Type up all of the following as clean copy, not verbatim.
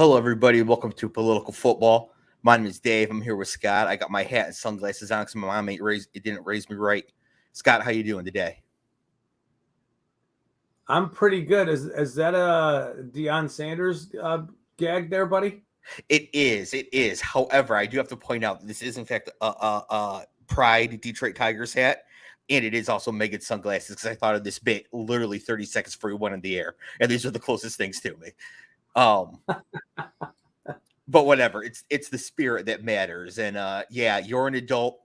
Hello, everybody. Welcome to Political Football. My name is Dave. I'm here with Scott. I got my hat and sunglasses on because my mom didn't raise me right. Scott, how you doing today? I'm pretty good. Is that a Deion Sanders gag there, buddy? It is. It is. However, I do have to point out that this is, in fact, a Pride Detroit Tigers hat. And it is also Megan's sunglasses because I thought of this bit literally 30 seconds before we went in the air. And these are the closest things to me. But whatever, it's the spirit that matters. And yeah, you're an adult,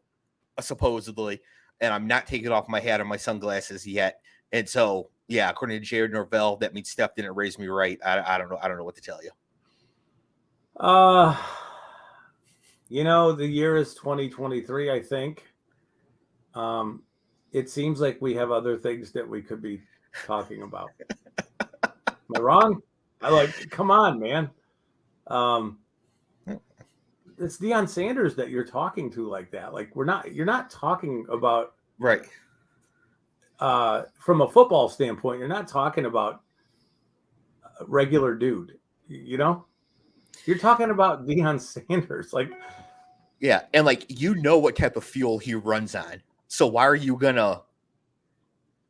supposedly, and I'm not taking off my hat or my sunglasses yet. And so, yeah, according to Jared Norvell, that means Steph didn't raise me right. I don't know. I don't know what to tell you. The year is 2023, I think. It seems like we have other things that we could be talking about. Am I wrong? Come on, man. It's Deion Sanders that you're talking to like that. You're not talking about right. From a football standpoint, you're not talking about a regular dude, You're talking about Deion Sanders. Yeah, and what type of fuel he runs on. So why are you gonna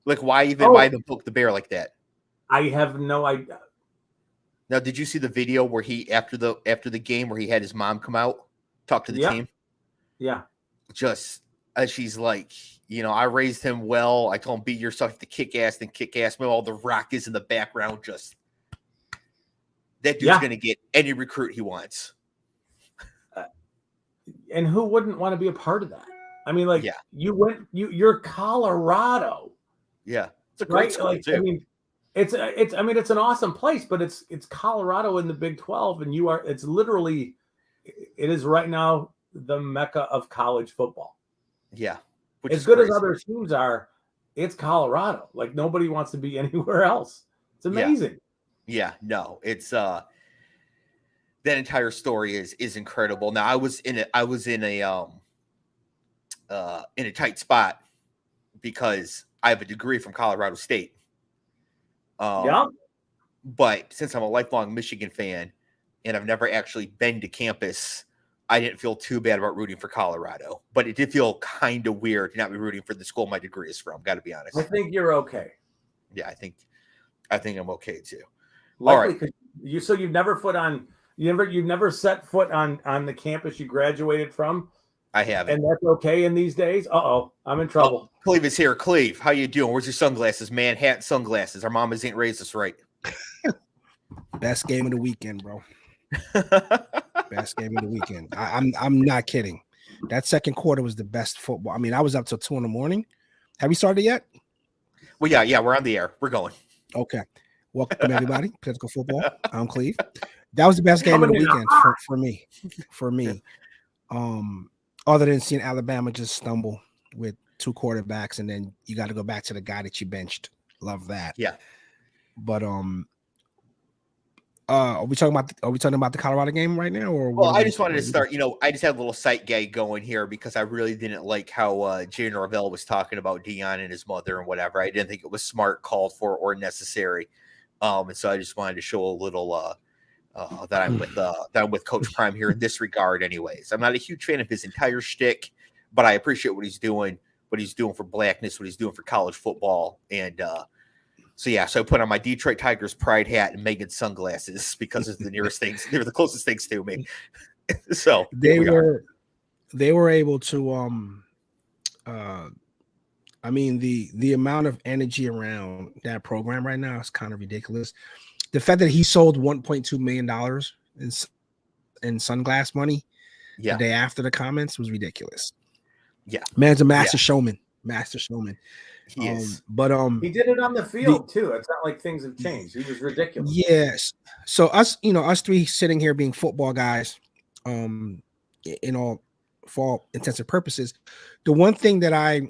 why even poke the bear like that? I have no idea. Now, did you see the video where he after the game where he had his mom come out, talk to the team? Yeah. Just as she's like, I raised him well. I told him beat yourself to kick ass, then kick ass. All the rock is in the background. Just that dude's gonna get any recruit he wants. And who wouldn't want to be a part of that? I mean, you're Colorado. Yeah, it's a great school too. I mean, it's an awesome place, but it's Colorado in the Big 12, and it is right now the mecca of college football. Yeah, as good as other teams are, it's Colorado. Nobody wants to be anywhere else. It's amazing. Yeah, no, it's that entire story is incredible. Now I was in a tight spot because I have a degree from Colorado State. But since I'm a lifelong Michigan fan and I've never actually been to campus, I didn't feel too bad about rooting for Colorado. But it did feel kind of weird to not be rooting for the school my degree is from. Got to be honest. I think you're okay. Yeah, I think I'm okay too. Likely, all right. You've never set foot on the campus you graduated from. I haven't. And that's okay in these days? Uh-oh, I'm in trouble. Clev is here. Clev, how you doing? Where's your sunglasses, man? Hat and sunglasses. Our mamas ain't raised us right. Best game of the weekend, bro. Best game of the weekend. I'm not kidding. That second quarter was the best football. I mean, I was up till 2 a.m. Have we started yet? Well, yeah, we're on the air. We're going. Okay. Welcome, everybody. Political Football. I'm Clev. That was the best game of the weekend for me. For me. Other than seeing Alabama just stumble with 2 quarterbacks, and then you got to go back to the guy that you benched. Love that. Yeah. But are we talking about the Colorado game right now, or? Well, I just wanted to start. I just had a little sight gag going here because I really didn't like how Jay Norvell was talking about Deion and his mother and whatever. I didn't think it was smart, called for, or necessary. And so I just wanted to show a little that I'm with Coach Prime here in this regard. Anyways, I'm not a huge fan of his entire shtick, but I appreciate what he's doing for blackness, what he's doing for college football, and so I put on my Detroit Tigers pride hat and Megan's sunglasses because it's the nearest things. They were the closest things to me. So they were able to I mean, the amount of energy around that program right now is kind of ridiculous. The fact that he sold $1.2 million in sunglass money the day after the comments was ridiculous. Yeah, man's a master showman. Master showman. He is. But he did it on the field too. It's not like things have changed. He was ridiculous. Yes. So us three sitting here being football guys, for all intents and purposes, the one thing that I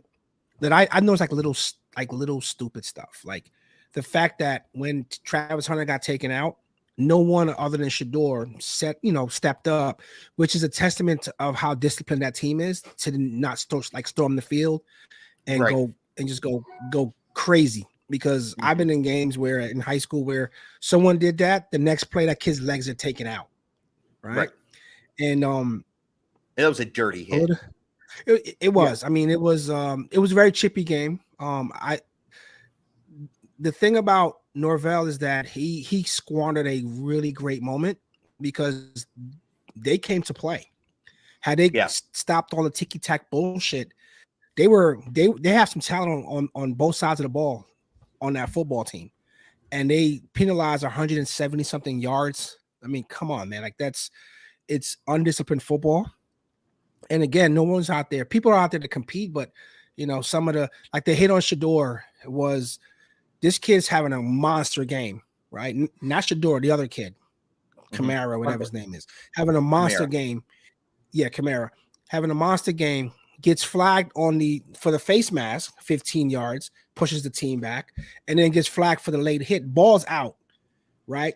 know is like little stupid stuff, like the fact that when Travis Hunter got taken out, no one other than Shador stepped up, which is a testament of how disciplined that team is to not storm the field and go crazy because I've been in games where in high school where someone did that, the next play that kid's legs are taken out, right? And that was a dirty hit. It was. I mean, it was a very chippy game. The thing about Norvell is that he squandered a really great moment because they came to play. Had they stopped all the ticky tack bullshit, they have some talent on both sides of the ball on that football team, and they penalized 170 something yards. I mean, come on, man, like it's undisciplined football. And again, no one's out there. People are out there to compete, but some of the like the hit on Shador was this kid's having a monster game, right? Not Shador, the other kid, Kamara, whatever his name is, having a monster game. Yeah, Kamara having a monster game, gets flagged for the face mask, 15 yards, pushes the team back, and then gets flagged for the late hit. Ball's out, right?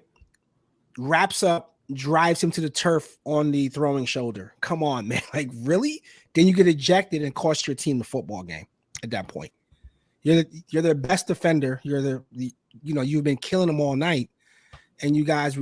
Wraps up, drives him to the turf on the throwing shoulder. Come on, man. Like, really? Then you get ejected and cost your team the football game at that point. You're the best defender. You're you've been killing them all night. And you guys,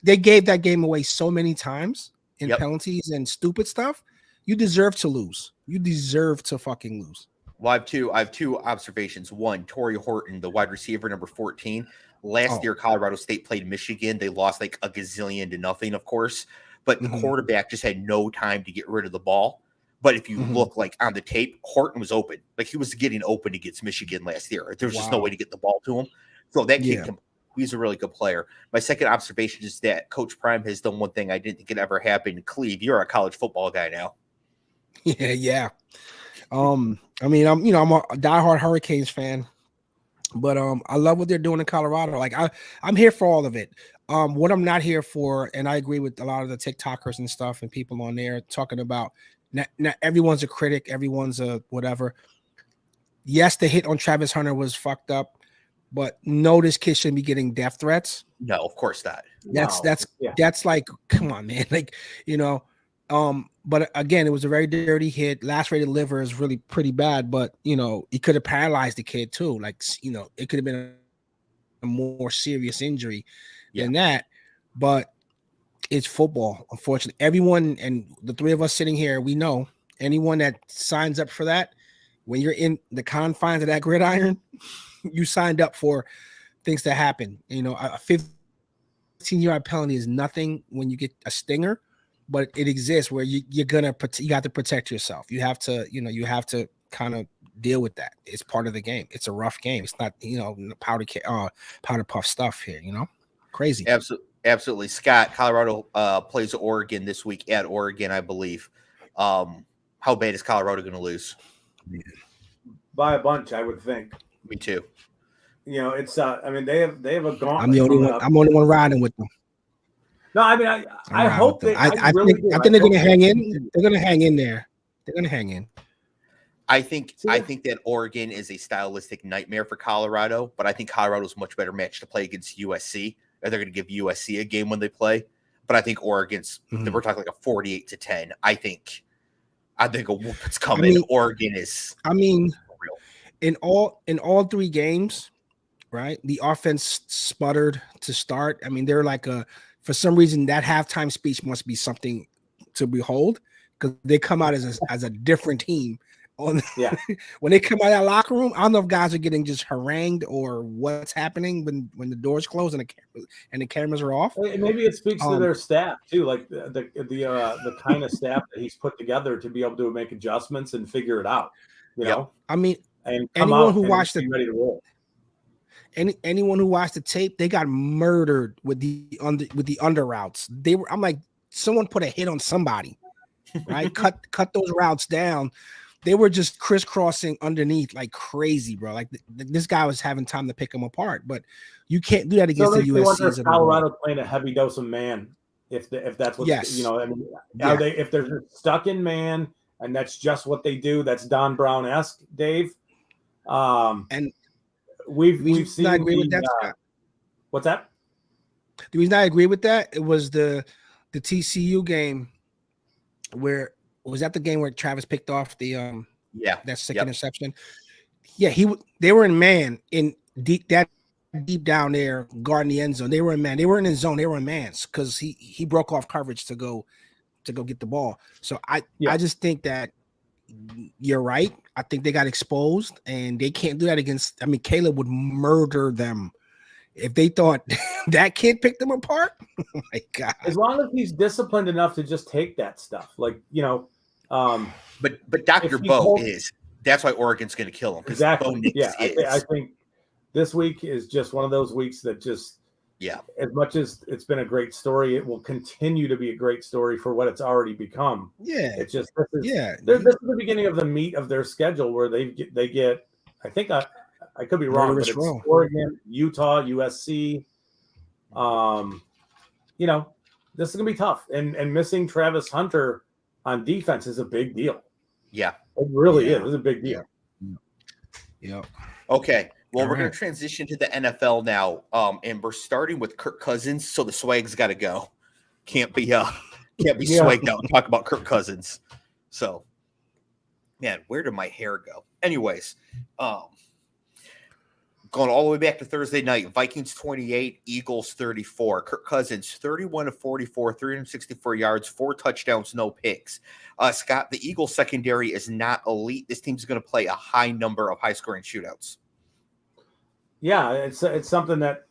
they gave that game away so many times in penalties and stupid stuff. You deserve to lose. You deserve to fucking lose. Well, I have two observations. One, Torrey Horton, the wide receiver, number 14. Last year, Colorado State played Michigan. They lost like a gazillion to nothing, of course. But the quarterback just had no time to get rid of the ball. But if you look like on the tape, Horton was open. Like he was getting open against Michigan last year. There was just no way to get the ball to him. So that kid, he's a really good player. My second observation is that Coach Prime has done one thing I didn't think it ever happened. Cleve, you're a college football guy now. Yeah. I'm a diehard Hurricanes fan, but I love what they're doing in Colorado. Like I'm here for all of it. What I'm not here for, and I agree with a lot of the TikTokers and stuff and people on there talking about not everyone's a critic, everyone's a whatever. Yes, the hit on Travis Hunter was fucked up, but no, this kid shouldn't be getting death threats. No, of course not. That's like, come on, man. Like, but again, it was a very dirty hit. Lacerated liver is really pretty bad, but it could have paralyzed the kid too. Like, it could have been a more serious injury than that. But it's football, unfortunately. Everyone, and the three of us sitting here, we know anyone that signs up for that, when you're in the confines of that gridiron, you signed up for things to happen. A 15-yard penalty is nothing when you get a stinger, but it exists where you have to protect yourself. You have to kind of deal with that. It's part of the game. It's a rough game. It's not powder puff stuff here. Crazy. Absolutely. Scott, Colorado plays Oregon this week at Oregon, I believe. How bad is Colorado going to lose? By a bunch, I would think. Me too. It's they have a gauntlet. I'm the only one riding with them. No, I hope they. I think they're going to hang in. They're going to hang in there. They're going to hang in. I think that Oregon is a stylistic nightmare for Colorado, but I think Colorado's much better match to play against USC. They're going to give USC a game when they play, but I think Oregon's. We're talking like a 48-10. I think a whoop is coming. Oregon is. Real. In all three games, right? The offense sputtered to start. They're like for some reason that halftime speech must be something to behold because they come out as a different team. When they come out of that locker room, I don't know if guys are getting just harangued or what's happening when the doors close and the cameras are off. Maybe it speaks to their staff too, like the kind of staff that he's put together to be able to make adjustments and figure it out. And anyone who watched the ready to roll. Anyone who watched the tape, they got murdered with the under routes. I'm like, someone put a hit on somebody, right? cut those routes down. They were just crisscrossing underneath like crazy, bro. Like this guy was having time to pick them apart, but you can't do that against the USC. Colorado playing a heavy dose of man, if that's what if they're stuck in man and that's just what they do. That's Don Brown-esque, Dave. And we've seen. I agree with that. What's that? The reason I agree with that, it was the TCU game where. Was that the game where Travis picked off the that second interception? Yeah, they were in man deep down there guarding the end zone. They were in man. They weren't in zone. They were in mans because he broke off coverage to go get the ball. So I just think that you're right. I think they got exposed, and they can't do that against. I mean, Caleb would murder them if they thought that kid picked them apart. Oh my God! As long as he's disciplined enough to just take that stuff, like But Dr. Bo is. That's why Oregon's going to kill him. Exactly. Yeah, I think this week is just one of those weeks that just. Yeah. As much as it's been a great story, it will continue to be a great story for what it's already become. Yeah. It's just this is the beginning of the meat of their schedule where they get. I think I could be wrong, but it's Oregon, Utah, USC. This is gonna be tough, and missing Travis Hunter on defense is a big deal. Yeah, it really is. It's a big deal. Yeah. Okay. Well, we're going to transition to the NFL now, and we're starting with Kirk Cousins. So the swag's got to go. Can't be swagged out and talk about Kirk Cousins. So, man, where did my hair go? Anyways, going all the way back to Thursday night, Vikings 28, Eagles 34. Kirk Cousins 31 of 44, 364 yards, 4 touchdowns, no picks. Scott, the Eagles secondary is not elite. This team's going to play a high number of high-scoring shootouts. Yeah, it's something that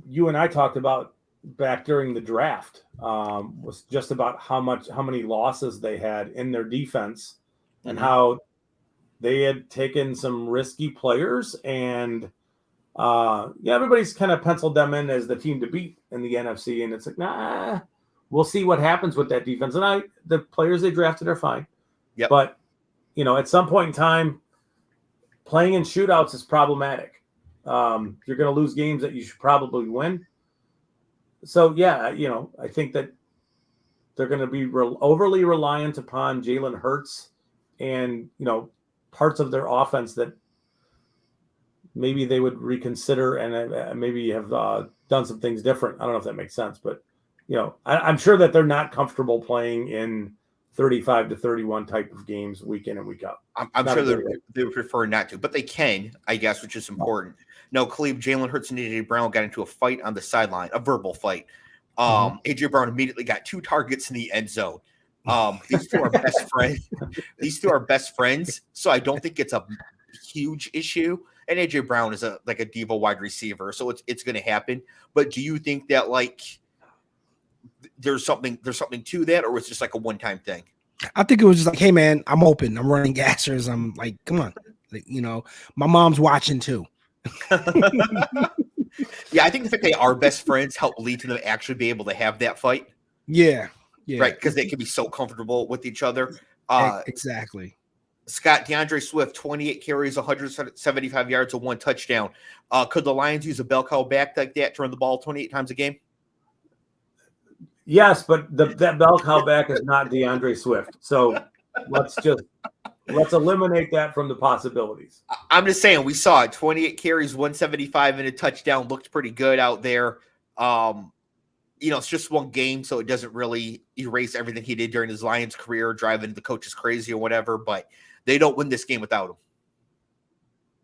you and I talked about back during the draft. Was just about how many losses they had in their defense, and how they had taken some risky players, and everybody's kind of penciled them in as the team to beat in the NFC, and it's like, nah, we'll see what happens with that defense. And the players they drafted are fine, but at some point in time, playing in shootouts is problematic. You're going to lose games that you should probably win. So, I think that they're going to be overly reliant upon Jalen Hurts and, parts of their offense that maybe they would reconsider and maybe have done some things different. I don't know if that makes sense, but, I'm sure that they're not comfortable playing in 35-31 type of games week in and week out. I'm sure they would prefer not to, but they can, I guess, which is important. No, Clev, Jalen Hurts and A.J. Brown got into a fight on the sideline, a verbal fight. A.J. Brown immediately got 2 targets in the end zone. These two are best friends. So I don't think it's a huge issue. And A.J. Brown is a diva wide receiver, so it's going to happen. But do you think that there's something to that, or was it just like a one-time thing? I think it was just like, hey man, I'm open. I'm running gassers. I'm like, come on, my mom's watching too. Yeah, I think the fact they are best friends helped lead to them actually be able to have that fight. Yeah. Right, because they can be so comfortable with each other. Exactly. Scott, DeAndre Swift, 28 carries, 175 yards, and 1 touchdown. Could the Lions use a bell cow back like that to run the ball 28 times a game? Yes, but that bell cow back is not DeAndre Swift. So let's eliminate that from the possibilities. I'm just saying, we saw it. 28 carries, 175, and a touchdown. Looked pretty good out there. It's just one game, so it doesn't really erase everything he did during his Lions career, driving the coaches crazy or whatever, but they don't win this game without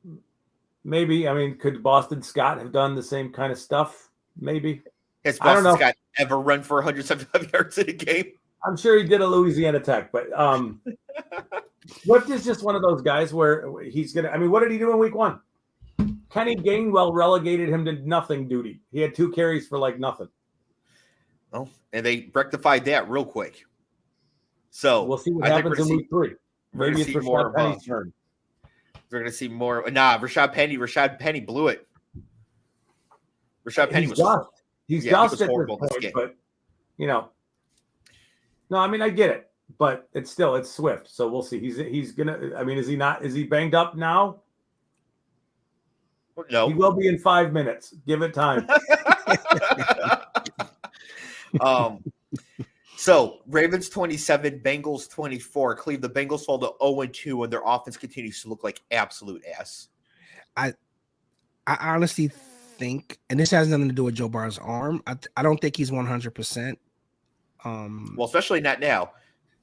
him. Maybe. I mean, could Boston Scott have done the same kind of stuff? Maybe. Has Boston Scott ever run for 175 yards in a game? I'm sure he did at Louisiana Tech, but Swift is just one of those guys where he's going to – I mean, what did he do in week 1? Kenny Gainwell relegated him to nothing duty. He had 2 carries for nothing. Well, and they rectified that real quick. So we'll see what happens in week 3. Maybe it's Rashad Penny's turn. We're going to see more. Rashad Penny blew it. Rashad Penny was horrible. He's just horrible at this point, but no, I mean, I get it, but it's Swift. So we'll see. He's gonna. I mean, is he not? Is he banged up now? No, he will be in 5 minutes. Give it time. So Ravens 27, Bengals 24. Cleve, the Bengals fall to 0-2, and their offense continues to look like absolute ass. I honestly think, and this has nothing to do with Joe Barr's arm. I don't think he's 100%. Well, especially not now.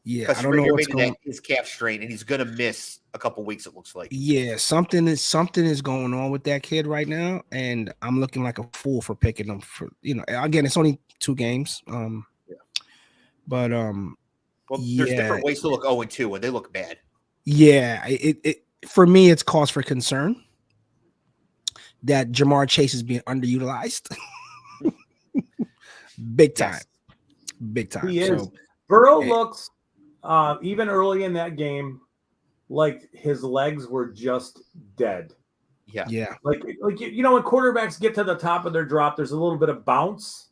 Yeah, I don't know what's going on. His calf strain, and he's gonna miss a couple weeks. It looks like. Yeah, something is going on with that kid right now, and I'm looking like a fool for picking him. For again, it's only 2 games. But there's different ways to look 0-2 when they look bad. Yeah, it for me, it's cause for concern that Jamar Chase is being underutilized. Big time. He is. Burrow looks even early in that game like his legs were just dead. Yeah. Like when quarterbacks get to the top of their drop, there's a little bit of bounce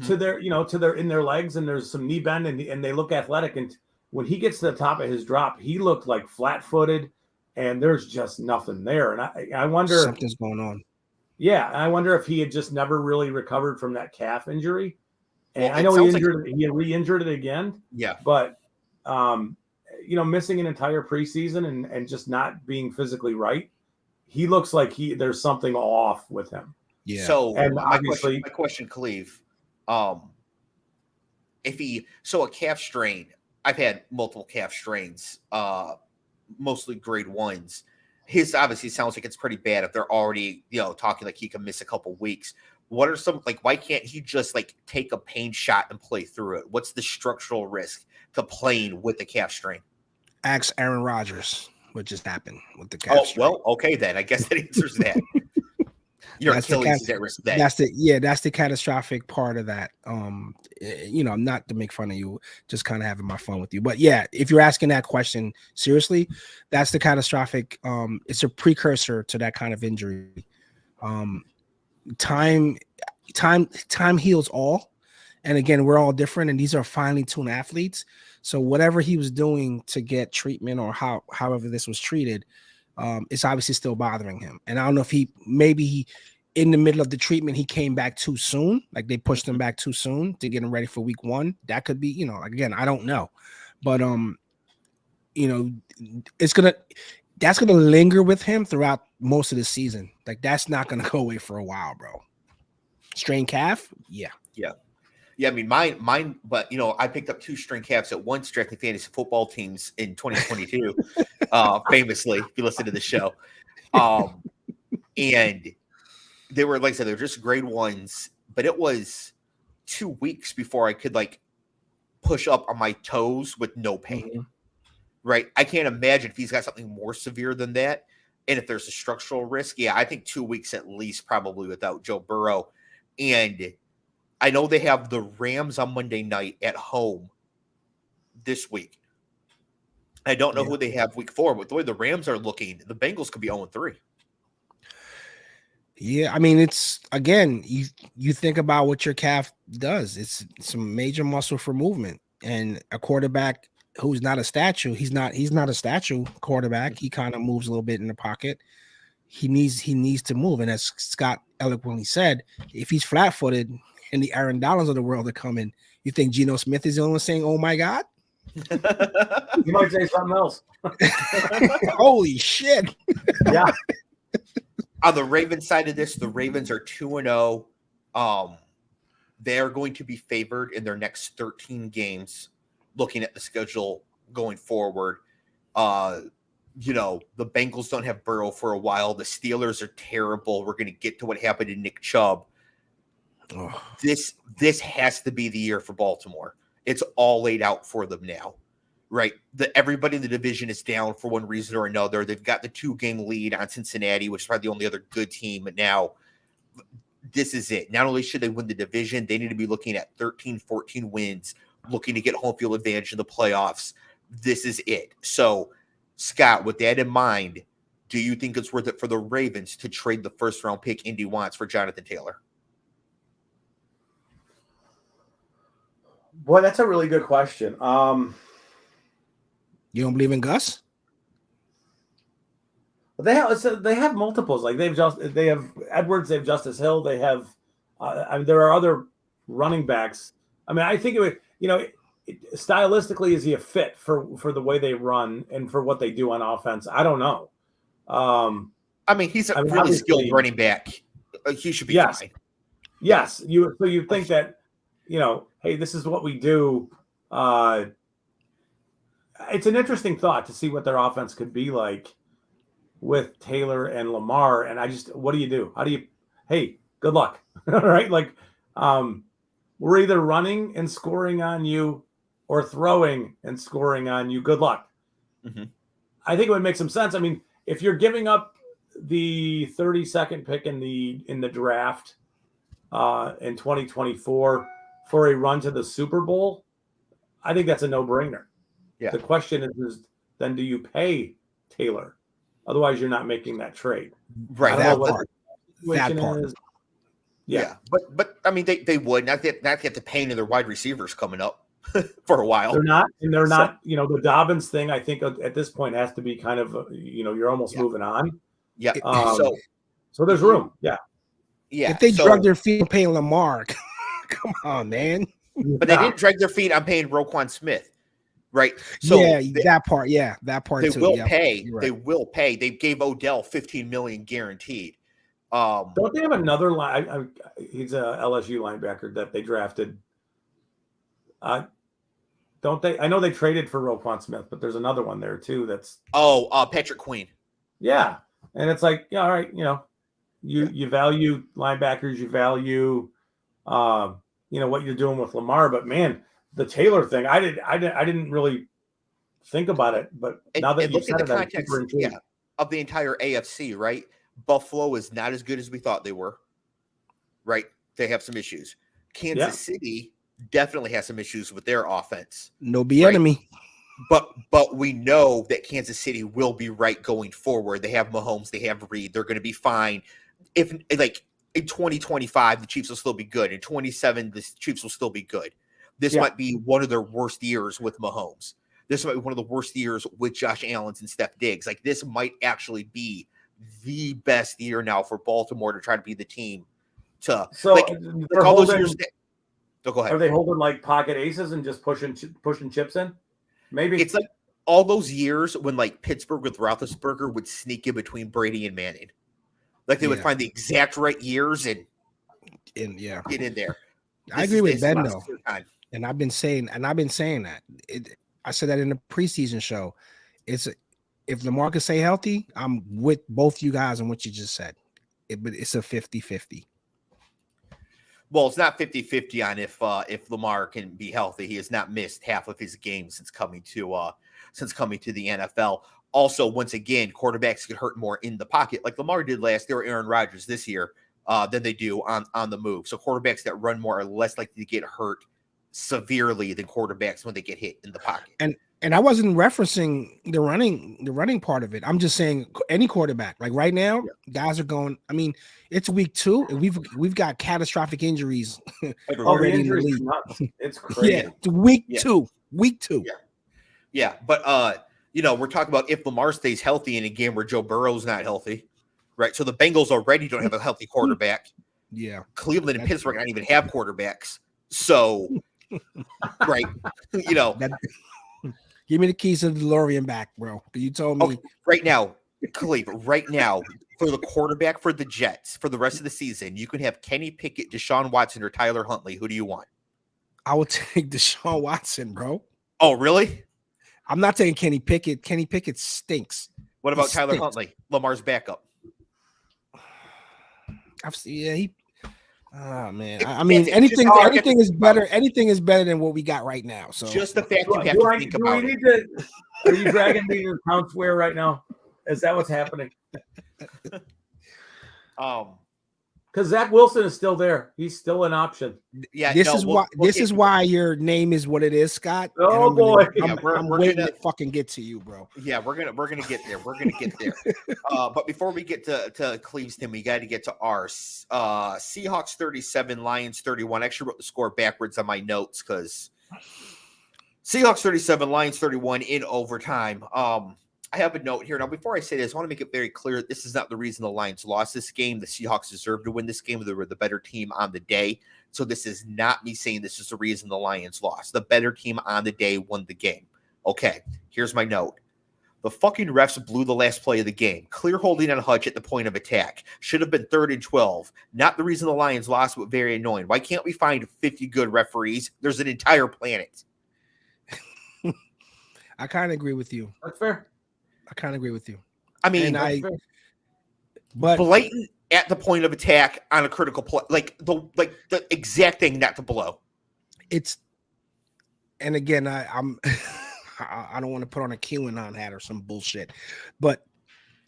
to their in their legs, and there's some knee bend, and they look athletic. And when he gets to the top of his drop, he looked like flat-footed, and there's just nothing there. And I wonder, something's going on. Yeah, I wonder if he had just never really recovered from that calf injury. And I know he re-injured it again. Yeah, but missing an entire preseason and just not being physically right, he looks like there's something off with him. Yeah. So my question, Cleve, a calf strain. I've had multiple calf strains, mostly grade 1s. His obviously sounds like it's pretty bad if they're already, talking like he can miss a couple weeks. What are some, why can't he just take a pain shot and play through it? What's the structural risk to playing with the calf strain? Ask Aaron Rodgers what just happened with the calf strain. Well, okay then. I guess that answers that. Your Achilles is at risk then. That's the catastrophic part of that. Not to make fun of you, just kind of having my fun with you. But yeah, if you're asking that question seriously, that's the catastrophic. It's a precursor to that kind of injury. Time heals all, and again, we're all different, and these are finely tuned athletes. So whatever he was doing to get treatment, or however this was treated, it's obviously still bothering him. And I don't know if maybe in the middle of the treatment he came back too soon, like they pushed him back too soon to get him ready for week 1. That could be, again, I don't know, but that's gonna linger with him throughout most of the season. That's not gonna go away for a while, bro. Strained calf, yeah. I mean, mine. But I picked up 2 strained calves at once drafting fantasy football teams in 2022. Famously, if you listen to the show, and they were, like I said, they're just grade 1s. But it was 2 weeks before I could push up on my toes with no pain. Mm-hmm. Right. I can't imagine if he's got something more severe than that. And if there's a structural risk, I think 2 weeks at least, probably without Joe Burrow. And I know they have the Rams on Monday night at home this week. I don't know who they have week 4, but the way the Rams are looking, the Bengals could be 0-3. Yeah, I mean, it's, again, you think about what your calf does. It's some major muscle for movement, and a quarterback who's not a statue, he's not a statue quarterback. He kind of moves a little bit in the pocket. He needs to move, and as Scott eloquently said, if he's flat-footed and the Aaron Donalds of the world are coming, you think Geno Smith is the only one saying, "Oh my God"? You might say something else. Holy shit! Yeah. On the Ravens side of this, the Ravens are 2-0. They are going to be favored in their next 13 games. Looking at the schedule going forward, the Bengals don't have Burrow for a while. The Steelers are terrible. We're going to get to what happened to Nick Chubb. Oh. This has to be the year for Baltimore. It's all laid out for them now, right? Everybody in the division is down for one reason or another. They've got the 2-game lead on Cincinnati, which is probably the only other good team. But now this is it. Not only should they win the division, they need to be looking at 13, 14 wins, looking to get home field advantage in the playoffs. This is it. So, Scott, with that in mind, do you think it's worth it for the Ravens to trade the first-round pick Indy wants for Jonathan Taylor? Boy, that's a really good question. You don't believe in Gus? They have multiples. They have Edwards, they have Justice Hill, they have there are other running backs. I mean, I think it would, stylistically, is he a fit for the way they run and for what they do on offense? I don't know. I mean, he's a really skilled running back. He should be fine. Yes, you think that, hey, this is what we do. it's an interesting thought to see what their offense could be like with Taylor and Lamar. And what do you do? How do you, hey, good luck. All right. Like, we're either running and scoring on you or throwing and scoring on you. Good luck. Mm-hmm. I think it would make some sense. I mean, if you're giving up the 32nd pick in the draft in 2024 for a run to the Super Bowl, I think that's a no-brainer. Yeah. The question is then do you pay Taylor? Otherwise, you're not making that trade. Right. I don't know what the situation is. Yeah. But I mean, they would not get the pain of their wide receivers coming up for a while. They're not, the Dobbins thing, I think at this point has to be kind of, you're almost moving on. Yeah. So there's room. Yeah. Yeah. If they drug their feet and paying Lamar, come on, man. But they didn't drag their feet on paying Roquan Smith. Right. So that part. Yeah, that part they too. will yep. pay. Right. They will pay. They gave Odell $15 million guaranteed. Don't they have another line? He's a LSU linebacker that they drafted. Don't they? I know they traded for Roquan Smith, but there's another one there too. That's Patrick Queen. Yeah, and it's like, yeah, all right, you value linebackers, you value, what you're doing with Lamar, but man. The Taylor thing, I didn't really think about it, but now that you said it, I'm super intrigued. Of the entire AFC, right? Buffalo is not as good as we thought they were, right? They have some issues. Kansas City definitely has some issues with their offense. No be enemy. But we know that Kansas City will be right going forward. They have Mahomes, they have Reed. They're going to be fine. If like in 2025, the Chiefs will still be good. In 27, the Chiefs will still be good. This might be one of their worst years with Mahomes. This might be one of the worst years with Josh Allen and Steph Diggs. Like, this might actually be the best year now for Baltimore to try to be the team to. So all those years. Go ahead. Are they holding like pocket aces and just pushing chips in? Maybe it's like all those years when like Pittsburgh with Roethlisberger would sneak in between Brady and Manning. Like they would find the exact right years and get in there. I agree with Ben though. And I've been saying that. I said that in the preseason show. If Lamar can stay healthy, I'm with both you guys on what you just said. But it's a 50-50. Well, it's not 50-50 on if Lamar can be healthy. He has not missed half of his games since coming to the NFL. Also, once again, quarterbacks get hurt more in the pocket, like Lamar did last year, or Aaron Rodgers this year, than they do on the move. So quarterbacks that run more are less likely to get hurt severely than quarterbacks when they get hit in the pocket. And I wasn't referencing the running part of it. I'm just saying any quarterback. Like right now, guys are going. I mean, it's week 2, and we've got catastrophic injuries already in the league. It's crazy. It's week 2. Week 2. Yeah. But we're talking about if Lamar stays healthy in a game where Joe Burrow's not healthy, right? So the Bengals already don't have a healthy quarterback. Yeah. Cleveland and Pittsburgh don't even have quarterbacks. So, right, give me the keys to the DeLorean back, bro. You told me right now, Clev, right now, for the quarterback for the Jets for the rest of the season, you can have Kenny Pickett, Deshaun Watson, or Tyler Huntley. Who do you want? I would take Deshaun Watson, bro. Oh, really? I'm not taking Kenny Pickett. Kenny Pickett stinks. What about Tyler Huntley, Lamar's backup? Oh man! I mean, anything is better. Anything is better than what we got right now. So just the fact you have to think about it. Are you dragging me to count swear right now? Is that what's happening? Because Zach Wilson is still there. He's still an option. Yeah. This is why your name is what it is, Scott. Oh boy! I'm waiting to fucking get to you, bro. Yeah, we're gonna get there. We're gonna get there. But before we get to Cleve's team, we got to get to ours. Seahawks 37, Lions 31. I actually wrote the score backwards on my notes because Seahawks 37, Lions 31 in overtime. I have a note here. Now, before I say this, I want to make it very clear this is not the reason the Lions lost this game. The Seahawks deserved to win this game. They were the better team on the day. So this is not me saying this is the reason the Lions lost. The better team on the day won the game. Okay, here's my note. The fucking refs blew the last play of the game. Clear holding on Hutch at the point of attack. Should have been 3rd and 12. Not the reason the Lions lost, but very annoying. Why can't we find 50 good referees? There's an entire planet. I kind of agree with you. That's fair. I kind of agree with you. I mean, but blatant at the point of attack on a critical play, like the exact thing not to blow. And again, I'm I don't want to put on a QAnon hat or some bullshit, but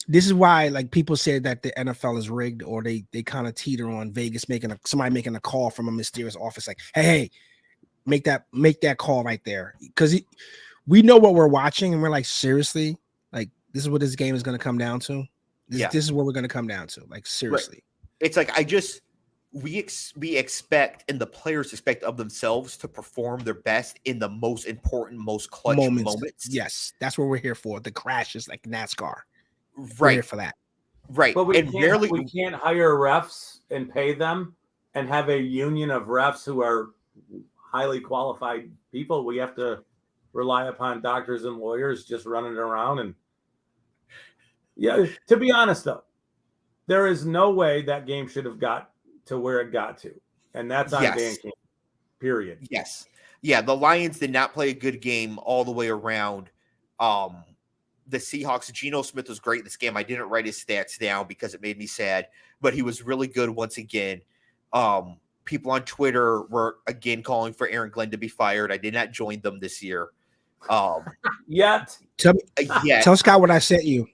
this is why, like, people say that the NFL is rigged, or they kind of teeter on Vegas somebody making a call from a mysterious office, like, hey, make that call right there, because we know what we're watching, and we're like, seriously, like, this is what this game is going to come down to. This is what we're going to come down to. Like, seriously, right. It's like we expect, and the players expect of themselves, to perform their best in the most important, most clutch moments. Yes, that's what we're here for. The crashes, like NASCAR. Right. We're here for that. Right. But we can't hire refs and pay them and have a union of refs who are highly qualified people. We have to rely upon doctors and lawyers just running around. And to be honest, though, there is no way that game should have got to where it got to. And that's on Dan Campbell, period. Yes. Yeah, the Lions did not play a good game all the way around. The Seahawks, Geno Smith was great in this game. I didn't write his stats down because it made me sad, but he was really good once again. People on Twitter were again calling for Aaron Glenn to be fired. I did not join them this year. Yet. Tell Scott what I sent you.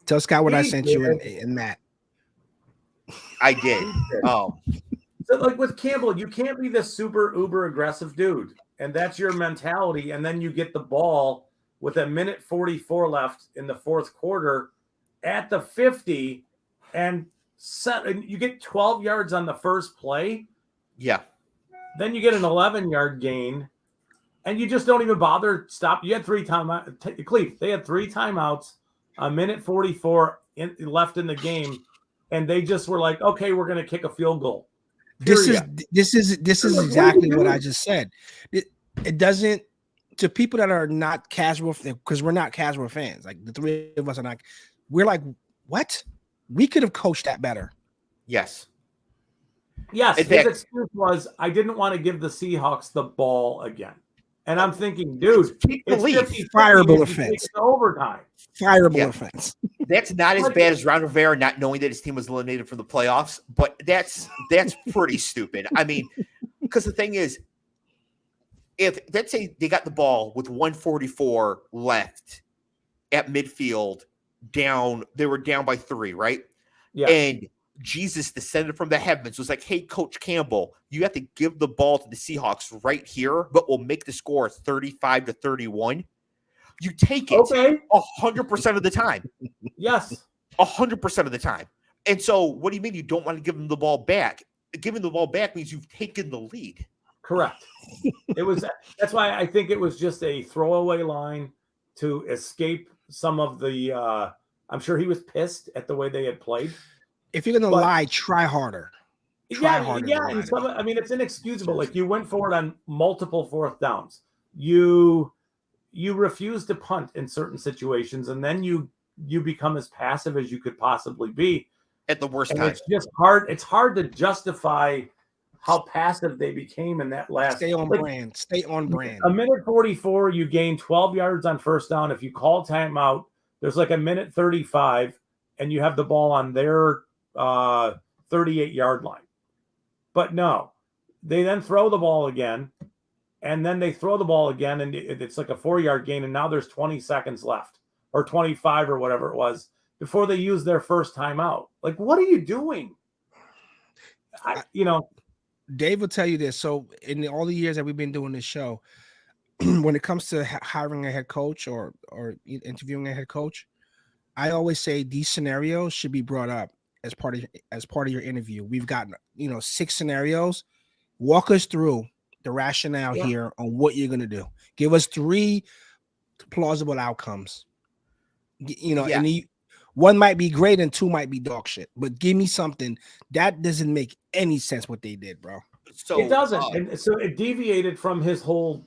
Tell Scott what I sent you in that. I did. So, like, with Campbell, you can't be this super uber aggressive dude, and that's your mentality. And then you get the ball with 1:44 left in the fourth quarter at the 50, and you get 12 yards on the first play. Yeah. Then you get an 11-yard gain, and you just don't even bother stop. You had 3 timeouts. Clev, they had 3 timeouts, 1:44 left in the game, and they just were like, okay, we're going to kick a field goal. Period. This is exactly what I just said. It doesn't. To people that are not casual, because we're not casual fans, like the 3 of us are not, we're like, what? We could have coached that better. Yes. Yes. His excuse was, I didn't want to give the Seahawks the ball again. And I'm thinking, dude, it's fireable offense. Overtime. Fireable offense. That's not as bad as Ron Rivera not knowing that his team was eliminated from the playoffs, but that's pretty stupid. I mean, because the thing is, if let's say they got the ball with 1:44 left at midfield, they were down by 3, right? Yeah. And Jesus descended from the heavens, was like, hey, Coach Campbell, you have to give the ball to the Seahawks right here, but we'll make the score 35-31. You take it 100% of the time. Yes. 100% of the time. And so what do you mean you don't want to give them the ball back? Giving the ball back means you've taken the lead. Correct. That's why I think it was just a throwaway line to escape some of the I'm sure he was pissed at the way they had played. If you're gonna lie, try harder. Yeah. And I mean, it's inexcusable. Like, you went forward on multiple 4th downs. You refuse to punt in certain situations, and then you become as passive as you could possibly be at the worst time. It's just hard. It's hard to justify how passive they became in that last. Stay on brand. Stay on brand. 1:44, you gain 12 yards on first down. If you call timeout, there's like 1:35, and you have the ball on their 38-yard line. But no, they then throw the ball again, and then they throw the ball again, and it's like a 4-yard gain, and now there's 20 seconds left, or 25 or whatever it was, before they use their first timeout. Like, what are you doing? Dave will tell you this. So in all the years that we've been doing this show, when it comes to hiring a head coach or interviewing a head coach, I always say these scenarios should be brought up as part of your interview. We've got 6 scenarios. Walk us through the rationale here on what you're gonna do. Give us 3 plausible outcomes. And one might be great and 2 might be dog shit. But give me something that doesn't make any sense what they did, bro. So it doesn't, and so it deviated from his whole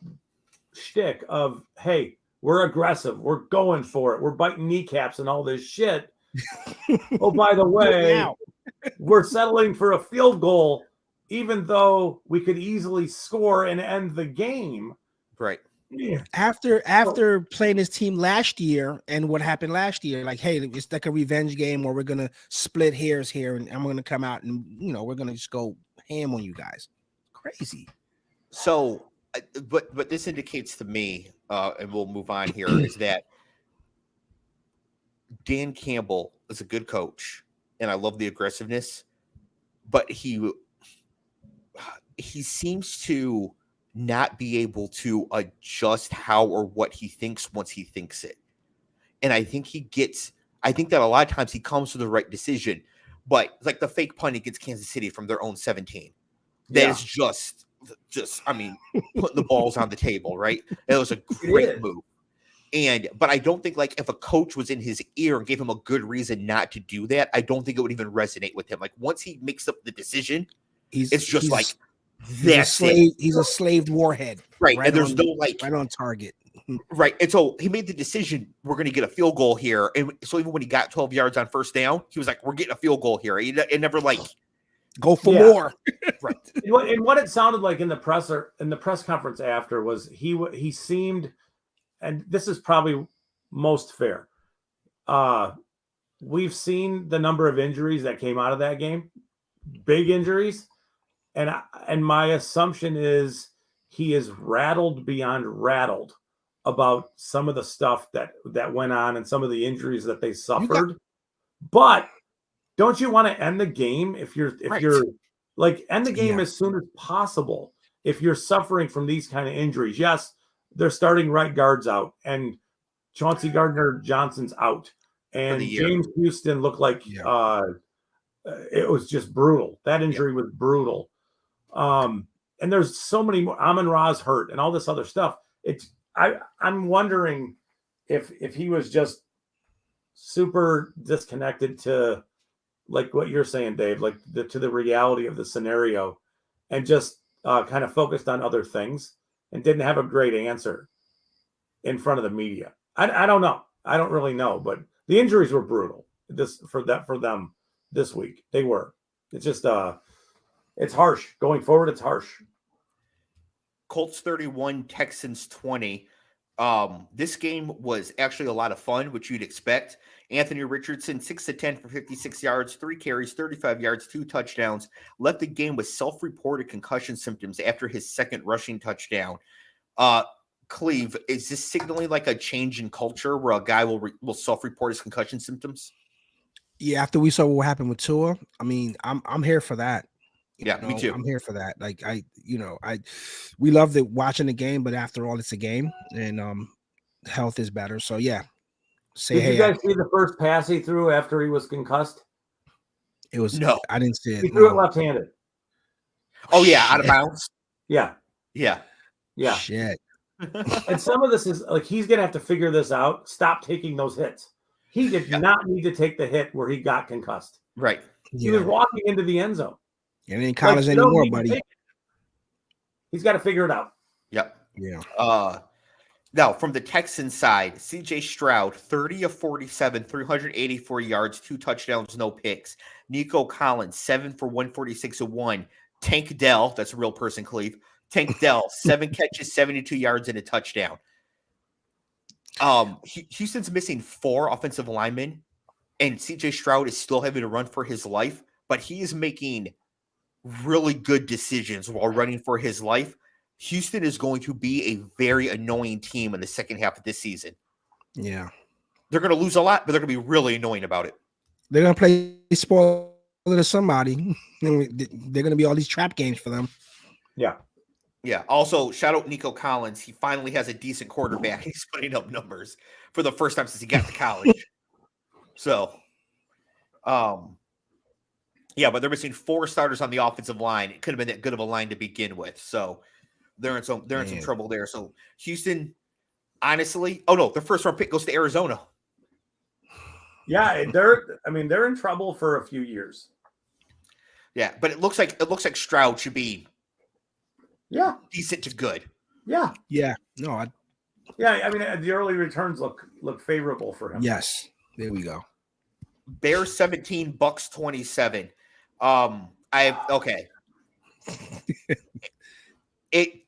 shtick of, hey, we're aggressive, we're going for it, we're biting kneecaps and all this shit. Oh, by the way, we're settling for a field goal, even though we could easily score and end the game. Right. after playing his team last year and what happened last year, like, hey, it's like a revenge game where we're gonna split hairs here, and I'm gonna come out and we're gonna just go ham on you guys. Crazy. So, but this indicates to me, and we'll move on here, is that Dan Campbell is a good coach, and I love the aggressiveness, but he seems to not be able to adjust how or what he thinks once he thinks it. And I think that a lot of times he comes to the right decision, but like the fake punt against Kansas City from their own 17, that is just, I mean, putting the balls on the table, right? It was a great move. But I don't think, like, if a coach was in his ear and gave him a good reason not to do that, I don't think it would even resonate with him. Like, once he makes up the decision, it's just like, that's it. He's a slaved warhead. Right. And there's no, like, right on target. Right. And so he made the decision, we're going to get a field goal here. And so even when he got 12 yards on first down, he was like, we're getting a field goal here. It never, like, go for more. Right. And what it sounded like in the press conference after was he seemed, and this is probably most fair. We've seen the number of injuries that came out of that game, big injuries. And my assumption is he is rattled beyond rattled about some of the stuff that went on and some of the injuries that they suffered. But don't you want to end the game if you're like, end the game as soon as possible if you're suffering from these kind of injuries? Yes, they're starting right guards out, and Chauncey Gardner-Johnson's out, and James Houston looked like it was just brutal. That injury was brutal. And there's so many more. Amon-Ra's hurt and all this other stuff. I'm wondering if he was just super disconnected to, like what you're saying, Dave, like to the reality of the scenario, and just kind of focused on other things and didn't have a great answer in front of the media. I don't know. I don't really know, but the injuries were brutal for them this week. They were. It's just it's harsh. Going forward, it's harsh. Colts 31, Texans 20. This game was actually a lot of fun, which you'd expect. Anthony Richardson, 6-10 for 56 yards, 3 carries, 35 yards, 2 touchdowns. Left the game with self-reported concussion symptoms after his second rushing touchdown. Clev, is this signaling like a change in culture where a guy will self-report his concussion symptoms? Yeah, after we saw what happened with Tua, I mean, I'm here for that. Me too. I'm here for that. Like, we loved it watching the game, but after all, it's a game, and health is better. So yeah. Did you guys see the first pass he threw after he was concussed? It was no. I didn't see it. He threw it left-handed. Oh yeah, out of bounds. Yeah. Shit. And some of this is like, he's gonna have to figure this out. Stop taking those hits. He did not need to take the hit where he got concussed. Right. He was walking into the end zone. It ain't college anymore, buddy. He's got to figure it out. Yep. Yeah. Now, from the Texans side, C.J. Stroud, 30 of 47, 384 yards, 2 touchdowns, no picks. Nico Collins, 7 for 146 and 1. Tank Dell, that's a real person, Cleve. Tank Dell, 7 catches, 72 yards, and a touchdown. Houston's missing 4 offensive linemen, and C.J. Stroud is still having to run for his life, but he is making really good decisions while running for his life. Houston is going to be a very annoying team in the second half of this season. Yeah. They're going to lose a lot, but they're going to be really annoying about it. They're going to play spoiler to somebody. They're going to be all these trap games for them. Yeah. Yeah. Also, shout out Nico Collins. He finally has a decent quarterback. He's putting up numbers for the first time since he got to college. So, yeah, but they're missing 4 starters on the offensive line. It could have been that good of a line to begin with. So they're in some trouble there. So Houston, honestly, their first round pick goes to Arizona. Yeah, they're in trouble for a few years. Yeah, but it looks like Stroud should be decent to good. Yeah. Yeah. No, the early returns look favorable for him. Yes. There we go. Bears 17, Bucks 27.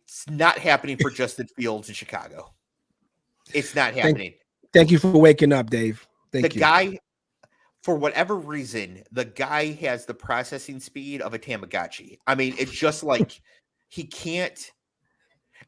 It's not happening for Justin Fields in Chicago. It's not happening. Thank you for waking up, Dave. Thank you. The guy, for whatever reason, the guy has the processing speed of a Tamagotchi. I mean, it's just like he can't.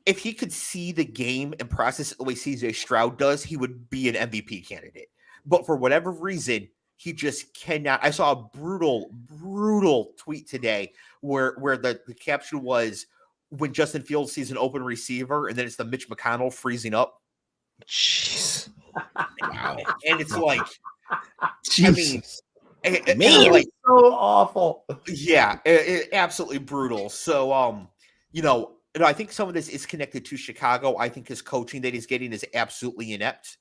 If he could see the game and process it the way CJ Stroud does, he would be an MVP candidate. But for whatever reason, he just cannot. I saw a brutal tweet today where the caption was, when Justin Fields sees an open receiver, and then it's the Mitch McConnell freezing up. Jeez. Wow. And it's like, Jesus. I mean, man, like, so awful. Yeah, absolutely brutal. So, I think some of this is connected to Chicago. I think his coaching that he's getting is absolutely inept.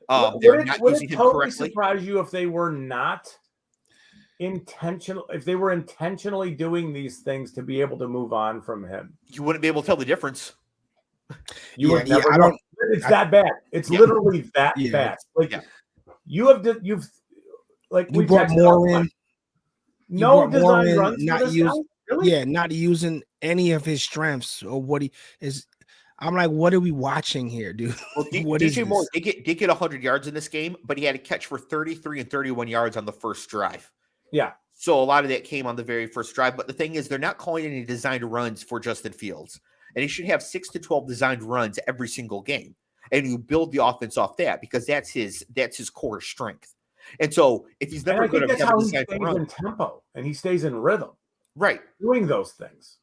They're not using him correctly. Surprise you if they were not intentional, if they were intentionally doing these things to be able to move on from him. You wouldn't be able to tell the difference. You would never know. It's that bad. It's literally that bad. Like you brought more in. No design runs. Not using any of his strengths or what he is. I'm like, what are we watching here, dude? Well, DJ Moore did get 100 yards in this game, but he had a catch for 33 and 31 yards on the first drive. Yeah. So a lot of that came on the very first drive. But the thing is, they're not calling any designed runs for Justin Fields. And he should have 6 to 12 designed runs every single game. And you build the offense off that because that's his core strength. And so if he's never going to have a designed run, in tempo and he stays in rhythm. Right. Doing those things.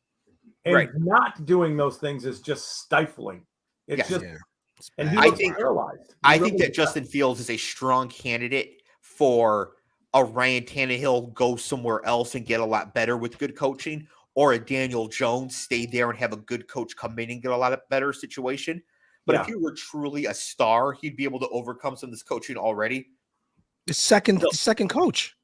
And not doing those things is just stifling. It's and he looks paralyzed. I think that Justin Fields is a strong candidate for a Ryan Tannehill go somewhere else and get a lot better with good coaching, or a Daniel Jones stay there and have a good coach come in and get a lot of better situation. But if he were truly a star, he'd be able to overcome some of this coaching already. The second coach.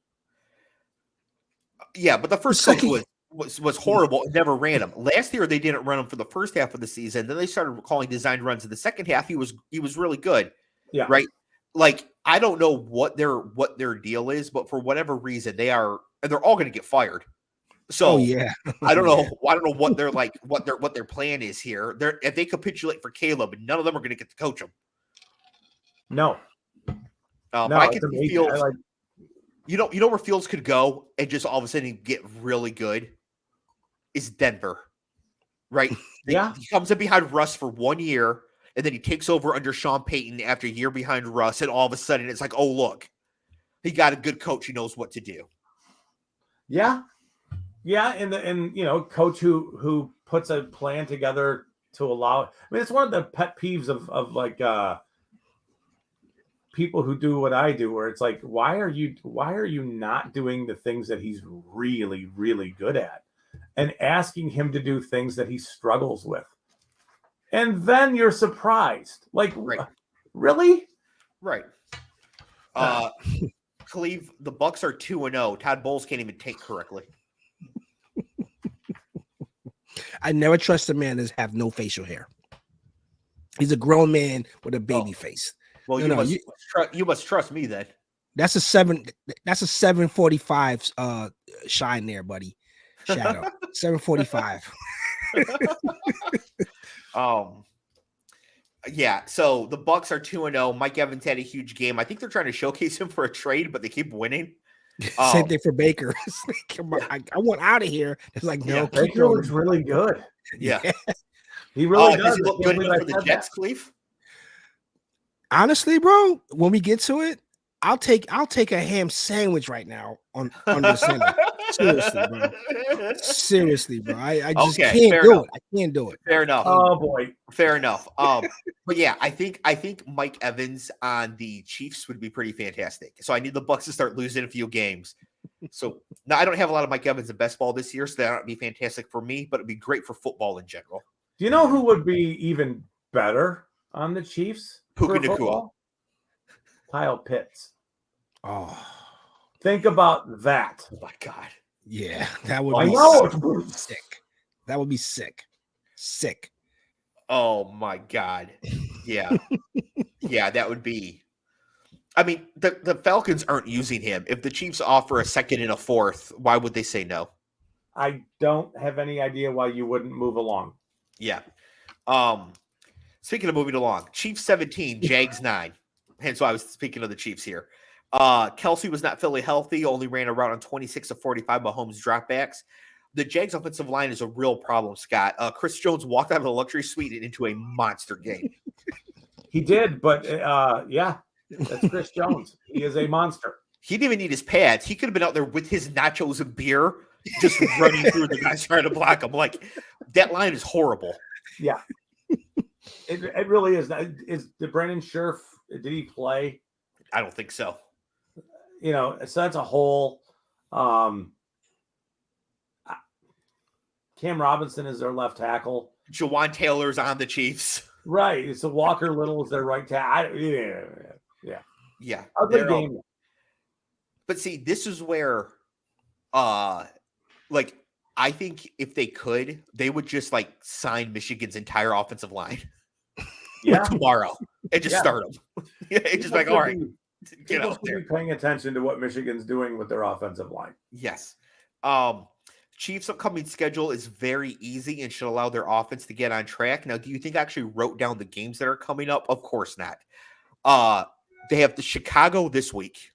Yeah, but the first coach was horrible and never ran him. Last year they didn't run him for the first half of the season. Then they started calling designed runs in the second half. He was really good. Yeah. Right. Like, I don't know what their deal is, but for whatever reason they're all going to get fired. So I don't know. I don't know what they're like, what their plan is here. If they capitulate for Caleb, none of them are going to get to coach him. No. But I can see Fields. You know where Fields could go and just all of a sudden get really good is Denver, right? He comes in behind Russ for 1 year, and then he takes over under Sean Payton after a year behind Russ, and all of a sudden it's like, oh look, he got a good coach. He knows what to do. Yeah, and coach who puts a plan together to allow. I mean, it's one of the pet peeves of like people who do what I do, where it's like, why are you not doing the things that he's really, really good at, and asking him to do things that he struggles with, and then you're surprised, like, really, right? Clev, the Bucks are 2-0. Todd Bowles can't even take correctly. I never trust a man that have no facial hair. He's a grown man with a baby face. Well, you must trust me then. That's a 745 shine there, buddy. Shadow. 745. Yeah, so the Bucks are 2-0. Mike Evans had a huge game. I think they're trying to showcase him for a trade, but they keep winning. Same thing for Baker. Come on, I want out of here. It's like, no, Baker looks really good. Yeah. He really does. Does he look good enough for the Jets, Clev? Honestly, bro, when we get to it, I'll take a ham sandwich right now on the center. Seriously, bro. I just can't do it. I can't do it. Fair enough. Oh boy. Fair enough. But yeah, I think Mike Evans on the Chiefs would be pretty fantastic. So I need the Bucks to start losing a few games. So now I don't have a lot of Mike Evans in best ball this year, so that would be fantastic for me, but it'd be great for football in general. Do you know who would be even better on the Chiefs? Puka Nacua. Kyle Pitts. Oh, think about that. Oh my God. Yeah, that would be sick. That would be sick. Sick. Oh my God. Yeah. Yeah, that would be. I mean, the Falcons aren't using him. If the Chiefs offer a second and a fourth, why would they say no? I don't have any idea why you wouldn't move along. Yeah. Speaking of moving along, Chiefs 17, Jags 9. And so I was speaking of the Chiefs here. Kelsey was not fully healthy, only ran around on 26 of 45 Mahomes dropbacks. The Jags offensive line is a real problem, Scott. Chris Jones walked out of the luxury suite and into a monster game. He did, but yeah, that's Chris Jones. He is a monster. He didn't even need his pads. He could have been out there with his nachos and beer, just running through the guys trying to block him. Like, that line is horrible. Yeah. It really is. Did Brandon Scherf, did he play? I don't think so. You know, so that's a whole. Cam Robinson is their left tackle. Jawan Taylor's on the Chiefs. Right. So Walker Little is their right tackle. Yeah. Ugly game. But see, this is where, like, I think if they could, they would just like sign Michigan's entire offensive line. Yeah. Tomorrow and just start them. It's just like, all right, get out there. Paying attention to what Michigan's doing with their offensive line. Yes. Chiefs' upcoming schedule is very easy and should allow their offense to get on track. Now, do you think I actually wrote down the games that are coming up? Of course not. They have the Chicago this week.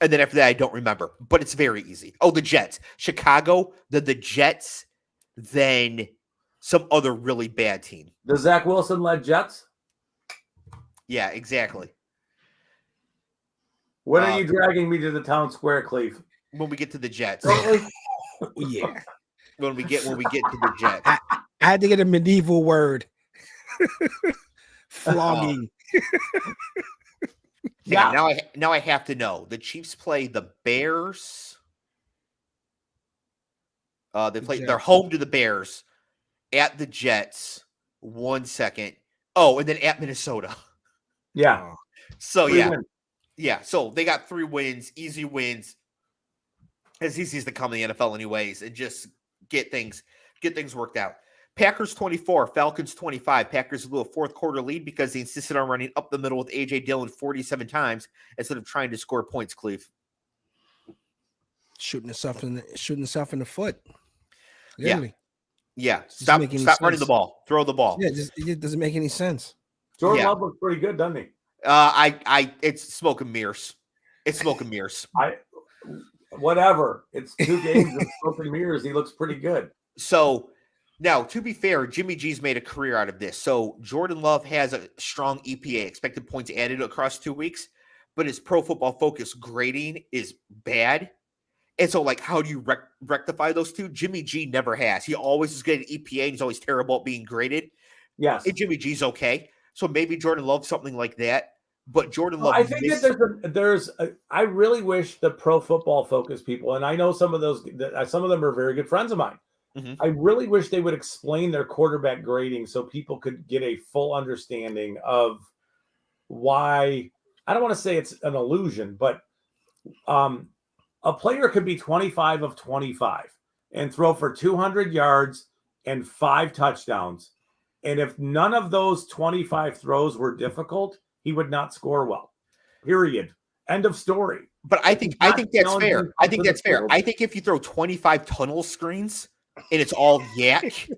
And then after that, I don't remember. But it's very easy. Oh, the Jets. Chicago, then the Jets, then some other really bad team. The Zach Wilson-led Jets? Yeah, exactly. When are you dragging me to the town square, Cleve? When we get to the Jets. Yeah. When we get to the Jets. I had to get a medieval word. Flogging. Yeah. Now I have to know. The Chiefs play the Bears. They're home to the Bears, at the Jets. 1 second. Oh, and then at Minnesota. Yeah. So yeah. So they got 3 wins, easy wins, as easy as they come in the NFL, anyways, and just get things worked out. Packers 24, Falcons 25. Packers blew a fourth quarter lead because they insisted on running up the middle with A.J. Dillon 47 times instead of trying to score points, Cleve. Shooting himself in the foot. Literally. Yeah. Stop running the ball. Throw the ball. Yeah, it doesn't make any sense. Jordan Love looks pretty good, doesn't he? It's smoke and mirrors. It's smoke and mirrors. Whatever. It's 2 games of smoke and mirrors. He looks pretty good. So now, to be fair, Jimmy G's made a career out of this. So Jordan Love has a strong EPA, expected points added across 2 weeks, but his Pro Football Focus grading is bad. And so, like, how do you rectify those two? Jimmy G never has. He always is getting EPA, and he's always terrible at being graded. Yes. And Jimmy G's okay. So maybe Jordan Love, something like that. But Jordan Love, I think that I really wish the Pro Football Focus people, and I know some of them are very good friends of mine. Mm-hmm. I really wish they would explain their quarterback grading so people could get a full understanding of why. I don't want to say it's an illusion, but a player could be 25 of 25 and throw for 200 yards and 5 touchdowns. And if none of those 25 throws were difficult, he would not score well. Period. End of story. But I think that's fair. I think that's fair. I think if you throw 25 tunnel screens and it's all yak,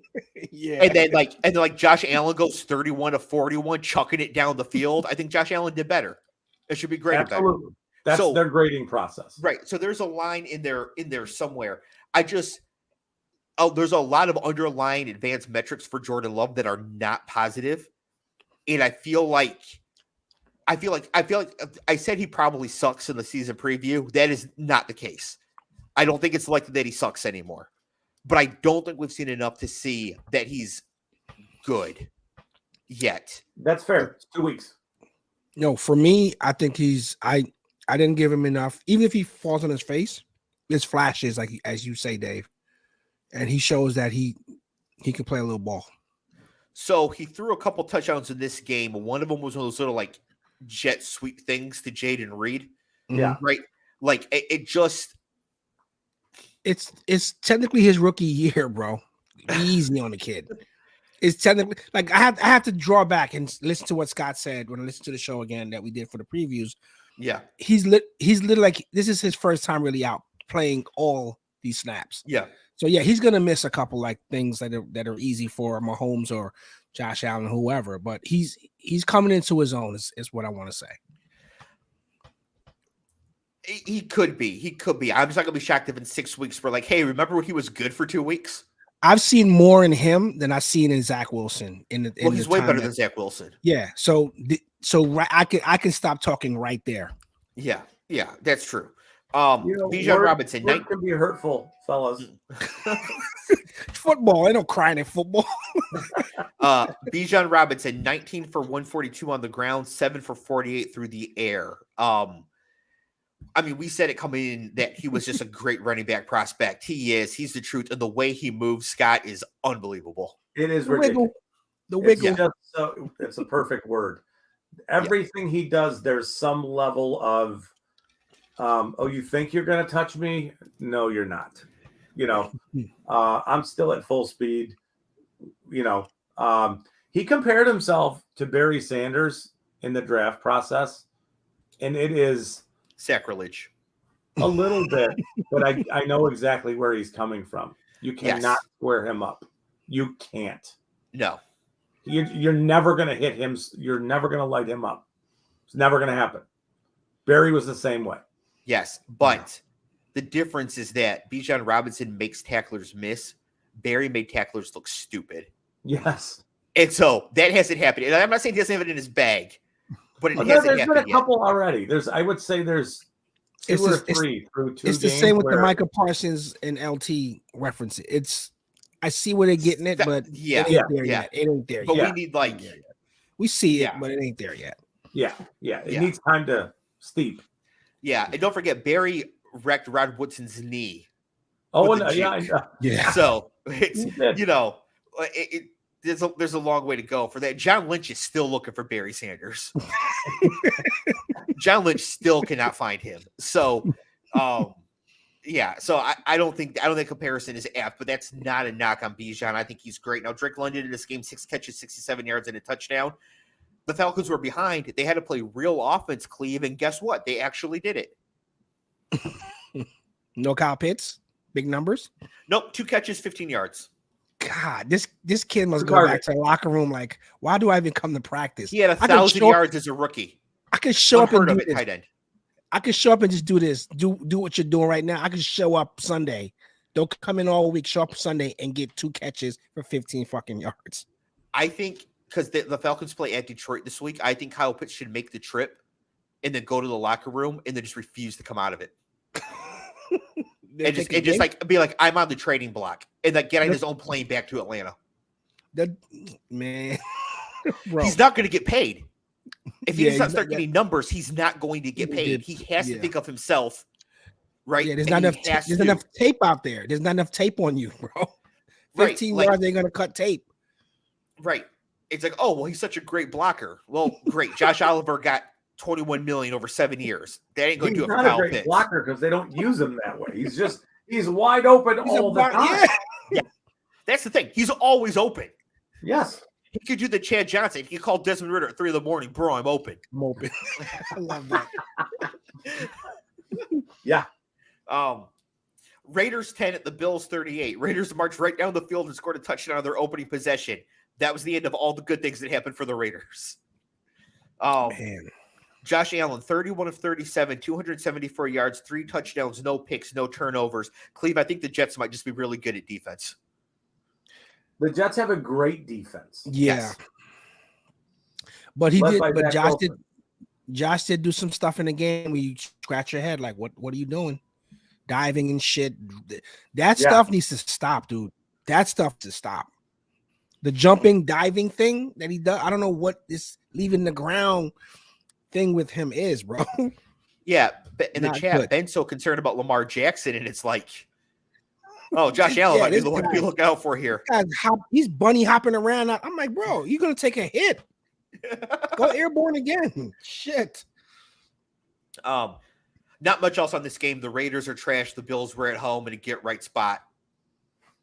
yeah, and then Josh Allen goes 31 of 41, chucking it down the field, I think Josh Allen did better. It should be graded better. That's their grading process. Right. So there's a line in there somewhere. There's a lot of underlying advanced metrics for Jordan Love that are not positive. And I feel like I said he probably sucks in the season preview. That is not the case. I don't think it's likely that he sucks anymore. But I don't think we've seen enough to see that he's good yet. That's fair. It's 2 weeks. No, for me, I think I didn't give him enough. Even if he falls on his face, there's flashes, like as you say, Dave. And he shows that he can play a little ball. So he threw a couple touchdowns in this game. One of them was one of those little like jet sweep things to Jaden Reed. Yeah. Right. Like it's technically his rookie year, bro. Easy on the kid. It's technically like I have to draw back and listen to what Scott said when I listened to the show again that we did for the previews. Yeah. He's literally like this is his first time really out playing all these snaps. Yeah. So yeah, he's gonna miss a couple like things that are easy for Mahomes or Josh Allen, whoever. But he's coming into his own. Is what I want to say. He could be. He could be. I'm just not gonna be shocked if in 6 weeks we're like, hey, remember when he was good for 2 weeks? I've seen more in him than I've seen in Zach Wilson. He's way better than Zach Wilson. Yeah. So I can stop talking right there. Yeah, that's true. Bijan Robinson, word can be hurtful, fellas. Football, I don't cry in football. Bijan Robinson, 19 for 142 on the ground, 7 for 48 through the air. I mean, we said it coming in that he was just a great running back prospect. He is. He's the truth, and the way he moves, Scott, is unbelievable. It is ridiculous. The wiggle. It's a perfect word. Everything he does, there's some level of, you think you're going to touch me? No, you're not. I'm still at full speed. He compared himself to Barry Sanders in the draft process, and it is sacrilege. A little bit, but I know exactly where he's coming from. You cannot square him up. You can't. No. You're never going to hit him. You're never going to light him up. It's never going to happen. Barry was the same way. Yes, but the difference is that Bijan Robinson makes tacklers miss. Barry made tacklers look stupid. Yes. And so that hasn't happened. And I'm not saying he doesn't have it in his bag, but it hasn't happened yet. There's been a couple already. I would say there's two or three through 2 games. It's the same with the Micah Parsons and LT reference. I see where they're getting it, but it ain't there yet. It ain't there yet. But we need we see it, but it ain't there yet. Yeah. It needs time to steep. Yeah, and don't forget Barry wrecked Rod Woodson's knee. Oh, no, yeah. So it's there's a long way to go for that. John Lynch is still looking for Barry Sanders. John Lynch still cannot find him. So, So I don't think comparison is apt, but that's not a knock on Bijan. I think he's great. Now Drake London in this game, 6 catches, 67 yards, and a touchdown. The Falcons were behind. They had to play real offense, Cleve, and guess what? They actually did it. No Kyle Pitts, big numbers. Nope, 2 catches, 15 yards. God, this kid must go back to the locker room. Like, why do I even come to practice? He had 1,000 yards as a rookie. I could show up and do this. Tight end. I could show up and just do this. Do what you're doing right now. I could show up Sunday. Don't come in all week. Show up Sunday and get 2 catches for 15 fucking yards. I think because the Falcons play at Detroit this week, I think Kyle Pitts should make the trip and then go to the locker room and then just refuse to come out of it. and just like be like, I'm on the trading block and like get on his own plane back to Atlanta. Man, he's not going to get paid. If he does not start getting numbers, he's not going to get paid. He has to think of himself, right? Yeah, there's not enough tape out there. There's not enough tape on you, bro. 15 yards, they're going to cut tape. Right. It's like, oh, well, he's such a great blocker. Well, great. Josh Oliver got $21 million over 7 years. That ain't going to do it for Kyle Pitts. He's not a great blocker because they don't use him that way. He's wide open all the time. Yeah. That's the thing. He's always open. Yes. He could do the Chad Johnson. He could call Desmond Ridder at 3 a.m. Bro, I'm open. I love that. Yeah. Raiders 10 at the Bills 38. Raiders marched right down the field and scored a touchdown on their opening possession. That was the end of all the good things that happened for the Raiders. Man. Josh Allen, 31 of 37, 274 yards, 3 touchdowns, no picks, no turnovers. Cleve, I think the Jets might just be really good at defense. The Jets have a great defense. Yeah. Yes. But Josh did do some stuff in the game where you scratch your head like, what are you doing? Diving and shit. That stuff needs to stop, dude. That stuff to stop. The jumping, diving thing that he does, I don't know what this leaving the ground thing with him is, bro. Yeah, but in the chat, Ben's so concerned about Lamar Jackson, and it's like, oh, Josh Allen might be the one to be looking out for here. He's bunny hopping around. I'm like, bro, you're going to take a hit. Go airborne again. Shit. Not much else on this game. The Raiders are trash. The Bills were at home in a get-right spot.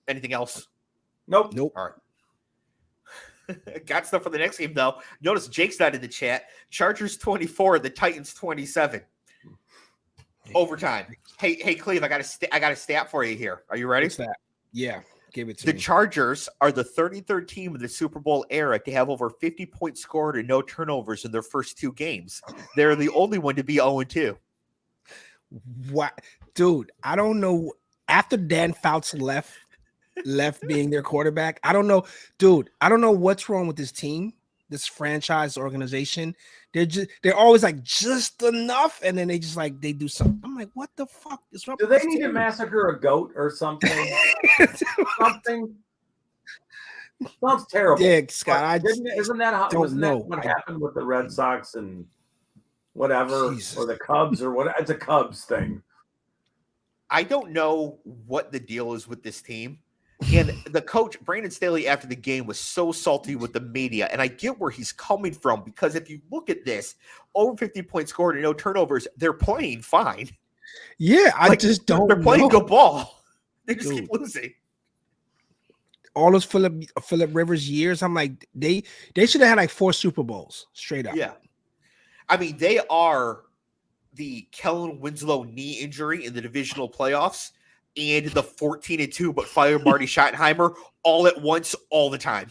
Anything else? Nope. All right. Got stuff for the next game, though. Notice Jake's not in the chat. Chargers 24, the Titans 27. Overtime. Hey, Cleve, I got a stat for you here. Are you ready? What's that? Yeah, give it to me. The Chargers are the 33rd team in the Super Bowl era to have over 50 points scored and no turnovers in their first 2 games. They're the only one to be 0-2. What, dude? I don't know. After Dan Fouts left being their quarterback, I don't know, dude. I don't know what's wrong with this team, this franchise organization. They're always like just enough, and then they do something. I'm like, what the fuck is wrong? Do they need to massacre a goat or something? Something sounds terrible. Yeah, Scott. Isn't that what happened with the Red Sox and whatever, Jesus. Or the Cubs or what? It's a Cubs thing. I don't know what the deal is with this team. And the coach, Brandon Staley, after the game was so salty with the media. And I get where he's coming from, because if you look at this, over 50 points scored and no turnovers, they're playing fine. Yeah, I just don't know. They're playing good ball. They just keep losing. All those Phillip Rivers years, I'm like, they should have had like 4 Super Bowls straight up. Yeah. I mean, they are the Kellen Winslow knee injury in the divisional playoffs and the 14-2 but fire Marty Schottenheimer all at once, all the time.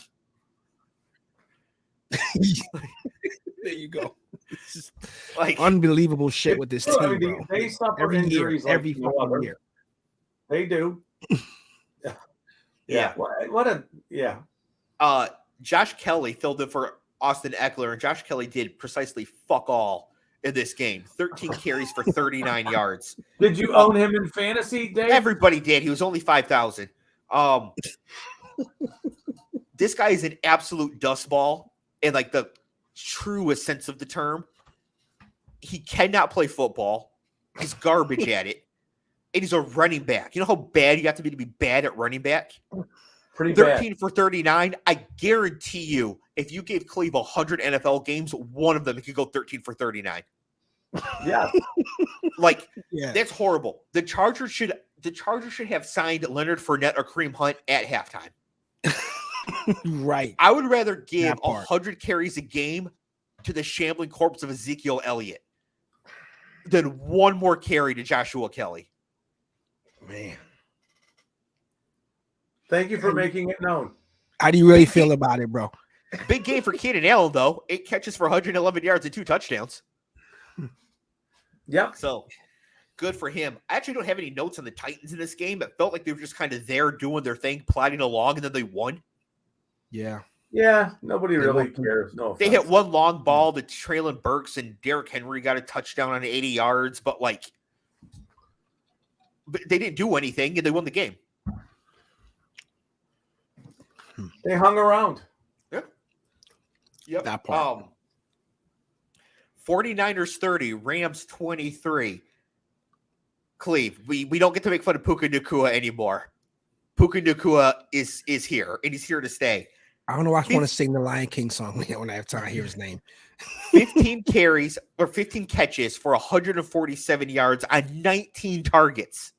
There you go. It's just like unbelievable shit with this team. Bro. They suffer injuries every fucking year. They do. Yeah. Yeah. Josh Kelly filled in for Austin Eckler, and Josh Kelly did precisely fuck all in this game. 13 carries for 39 yards. Did you own him in fantasy, Dave? Everybody did. He was only 5,000. This guy is an absolute dust ball in like the truest sense of the term. He cannot play football. He's garbage at it. And he's a running back. You know how bad you have to be bad at running back? Pretty 13 bad. for 39. I guarantee you, if you gave Cleve 100 NFL games, one of them could go 13 for 39. Yeah. That's horrible. The Chargers should have signed Leonard Fournette or Kareem Hunt at halftime. Right. I would rather give 100 carries a game to the shambling corpse of Ezekiel Elliott than one more carry to Joshua Kelly. Man. Thank you for making it known. How do you really feel about it, bro? Big game for Keenan Allen, though. 8 catches for 111 yards and 2 touchdowns. Yep. So good for him. I actually don't have any notes on the Titans in this game. It felt like they were just kind of there doing their thing, plodding along, and then they won. Yeah. Yeah. Nobody really cares. No offense. They hit one long ball to Traylon Burks, and Derrick Henry got a touchdown on 80 yards, but they didn't do anything, and they won the game. They hung around. Yep. That part. 49ers 30, Rams 23. Cleve, we don't get to make fun of Puka Nacua anymore. Puka Nacua is here, and he's here to stay. I don't know why I want to sing the Lion King song when I have time to hear his name. 15 carries or 15 catches for 147 yards on 19 targets.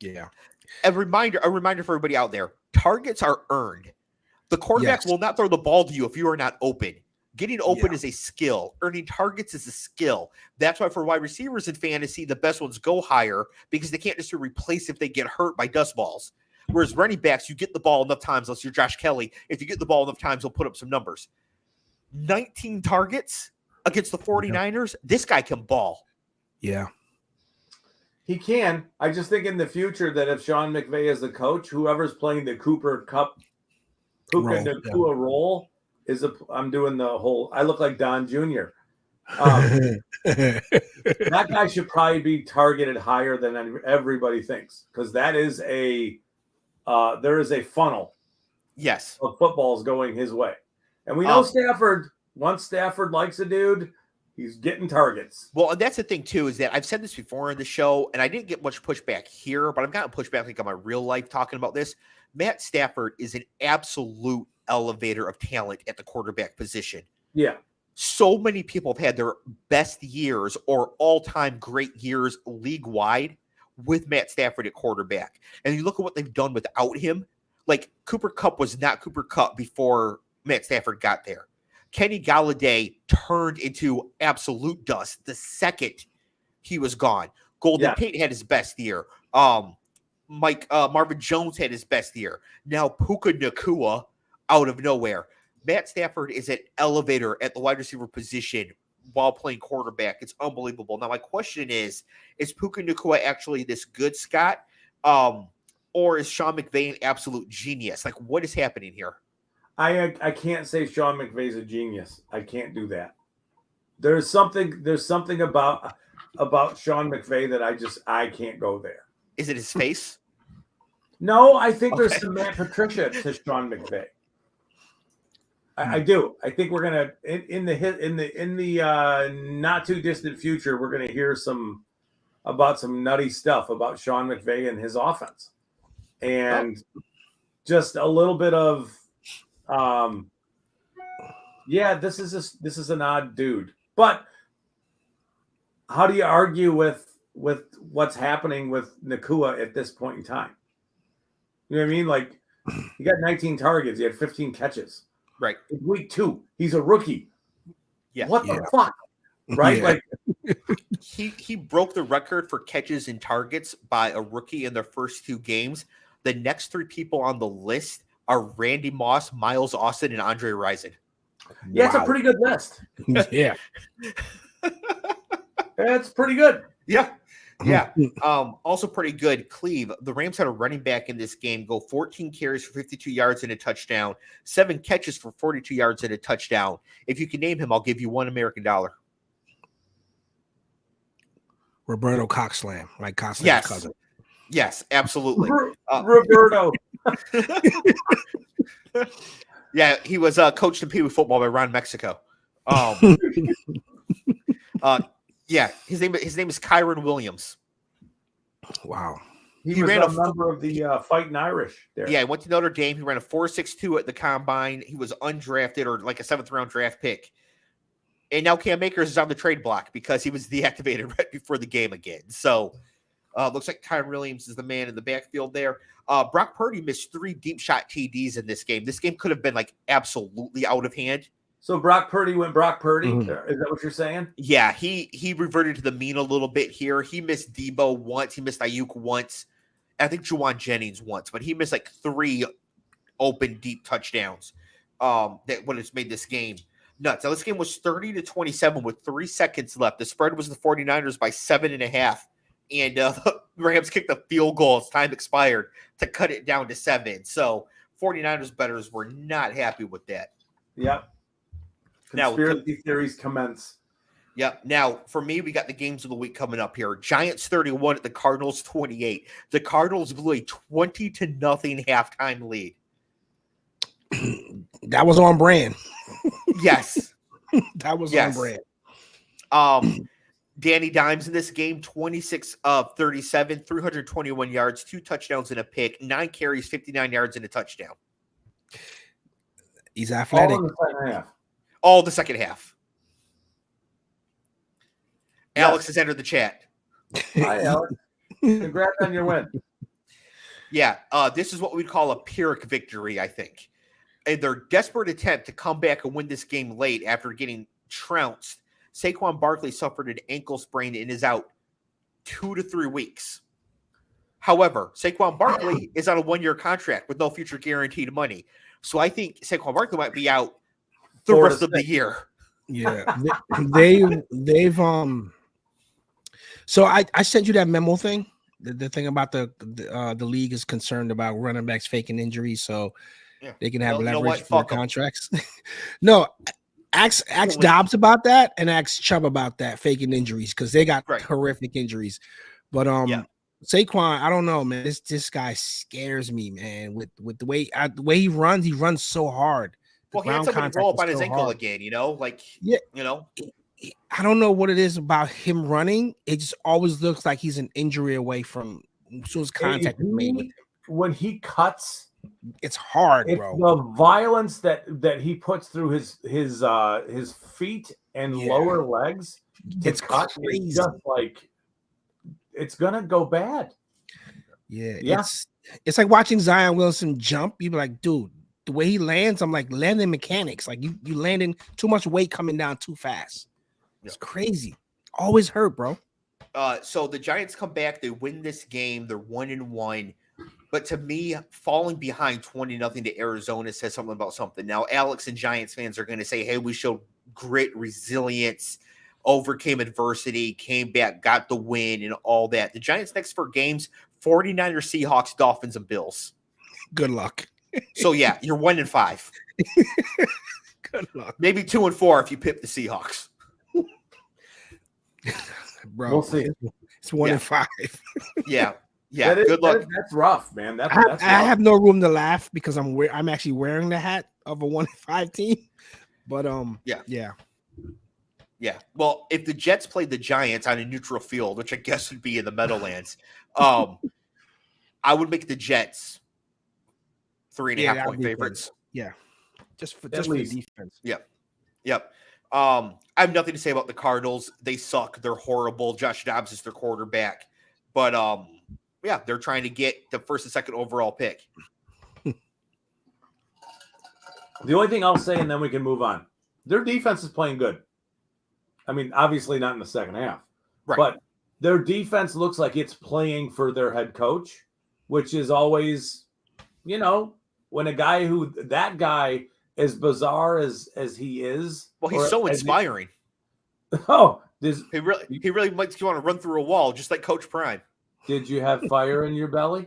Yeah. A reminder for everybody out there, targets are earned. The quarterback will not throw the ball to you if you are not open. Getting open is a skill. Earning targets is a skill. That's why for wide receivers in fantasy, the best ones go higher because they can't just replace if they get hurt by dust balls. Whereas running backs, you get the ball enough times, unless you're Josh Kelly. If you get the ball enough times, he'll put up some numbers. 19 targets against the 49ers. This guy can ball. Yeah. He can. I just think in the future that if Sean McVay is the coach, whoever's playing the Cooper Cup, Puka Nacua role I'm doing the whole, I look like Don Jr. That guy should probably be targeted higher than everybody thinks, because that is there is a funnel. Yes. Of footballs going his way. And we know Stafford, once Stafford likes a dude, he's getting targets. Well, and that's the thing, too, is that I've said this before in the show, and I didn't get much pushback here, but I've gotten pushback on my real life talking about this. Matt Stafford is an absolute elevator of talent at the quarterback position. Yeah. So many people have had their best years or all-time great years league-wide with Matt Stafford at quarterback. And you look at what they've done without him. Like, Cooper Kupp was not Cooper Kupp before Matt Stafford got there. Kenny Galladay turned into absolute dust the second he was gone. Golden Tate had his best year. Marvin Jones had his best year. Now Puka Nacua out of nowhere. Matt Stafford is an elevator at the wide receiver position while playing quarterback. It's unbelievable. Now my question is Puka Nacua actually this good, Scott? Or is Sean McVay an absolute genius? Like, what is happening here? I can't say Sean McVay's a genius. I can't do that. There's something about Sean McVay that I can't go there. Is it his face? No, I think there's some Matt Patricia to Sean McVay. I do. I think we're gonna in the not too distant future, we're gonna hear some nutty stuff about Sean McVay and his offense, and just a little bit of this is an odd dude. But how do you argue with what's happening with Nacua at this point in time? You know what I mean? Like, he got 19 targets. He had 15 catches. Right. In week 2, he's a rookie. Yeah. What the fuck? Right? Yeah. Like, he broke the record for catches and targets by a rookie in their first 2 games. The next 3 people on the list are Randy Moss, Miles Austin, and Andre Rison. Yeah, It's a pretty good list. Yeah. It's pretty good. Yeah. Yeah. Also pretty good. Clev, the Rams had a running back in this game go 14 carries for 52 yards and a touchdown, 7 catches for 42 yards and a touchdown. If you can name him, I'll give you $1 American. Roberto Coxslam, like Coxslam's Yes. cousin. Yes, absolutely. Roberto. Yeah, he was coached in Pee Wee football by Ron Mexico. Yeah, his name is Kyron Williams. Wow. He ran a member of the Fighting Irish there. Yeah, he went to Notre Dame. He ran a 4.62 at the combine. He was undrafted or like a 7th round draft pick. And now Cam Akers is on the trade block because he was deactivated right before the game again. So looks like Kyron Williams is the man in the backfield there. Brock Purdy missed 3 deep shot TDs in this game. This game could have been like absolutely out of hand. So Brock Purdy went Brock Purdy. Mm-hmm. Is that what you're saying? Yeah, he reverted to the mean a little bit here. He missed Debo once. He missed Ayuk once. I think Juwan Jennings once, but he missed like 3 open deep touchdowns that would have made this game nuts. Now, this game was 30-27 with 3 seconds left. The spread was the 49ers by 7.5. And the Rams kicked a field goal as time expired to cut it down to 7. So 49ers bettors were not happy with that. Yep. Conspiracy theories commence. Yep. Now, for me, we got the games of the week coming up here. Giants 31 at the Cardinals 28. The Cardinals blew a 20-0 halftime lead. That was on brand. Yes. That was on brand. Danny Dimes in this game, 26 of 37, 321 yards, 2 touchdowns and a pick, 9 carries, 59 yards and a touchdown. He's athletic. All the second half. Yes. Alex has entered the chat. Hi, Alex. Congrats on your win. Yeah, this is what we'd call a Pyrrhic victory, I think. In their desperate attempt to come back and win this game late after getting trounced, Saquon Barkley suffered an ankle sprain and is out 2 to 3 weeks. However, Saquon Barkley is on a 1-year contract with no future guaranteed money. So I think Saquon Barkley might be out the rest of the year. Yeah. They've so I sent you that memo thing. The thing about the league is concerned about running backs faking injuries so they can have leverage for contracts. No, ask Dobbs about that and ask Chubb about that faking injuries because they got horrific injuries. But Saquon, I don't know, man. This guy scares me, man. With the way he runs so hard. Well, he had somebody roll up on his ankle again, I don't know what it is about him running. It just always looks like he's an injury away from as soon as contact is made with him. When he cuts, it's hard, bro. The violence that he puts through his feet and lower legs, it's crazy. It's just like it's gonna go bad. Yeah. It's like watching Zion Wilson jump. You be like, dude, the way he lands, I'm like landing mechanics. Like you landing too much weight coming down too fast. It's crazy. Always hurt, bro. So the Giants come back, they win this game, they're 1-1. But to me, falling behind 20-0 to Arizona says something about something. Now, Alex and Giants fans are going to say, hey, we showed grit, resilience, overcame adversity, came back, got the win, and all that. The Giants' next 4 games, 49ers, Seahawks, Dolphins, and Bills. Good luck. So, yeah, you're 1-5. Good luck. Maybe 2-4 if you pip the Seahawks. Bro, we'll see. It's 1-5. Yeah. Yeah, good luck. That's rough, man. That's I have no room to laugh because I'm actually wearing the hat of a 1-5 team. But yeah. Well, if the Jets played the Giants on a neutral field, which I guess would be in the Meadowlands, I would make the Jets 3.5 point favorites. Yeah, just for the defense. Yep. I have nothing to say about the Cardinals. They suck. They're horrible. Josh Dobbs is their quarterback, but yeah, they're trying to get the first and second overall pick. The only thing I'll say, and then we can move on. Their defense is playing good. I mean, obviously not in the second half, right? But their defense looks like it's playing for their head coach, which is always, when that guy, as bizarre as he is. Well, he's so inspiring. He really makes you want to run through a wall, just like Coach Prime. Did you have fire in your belly?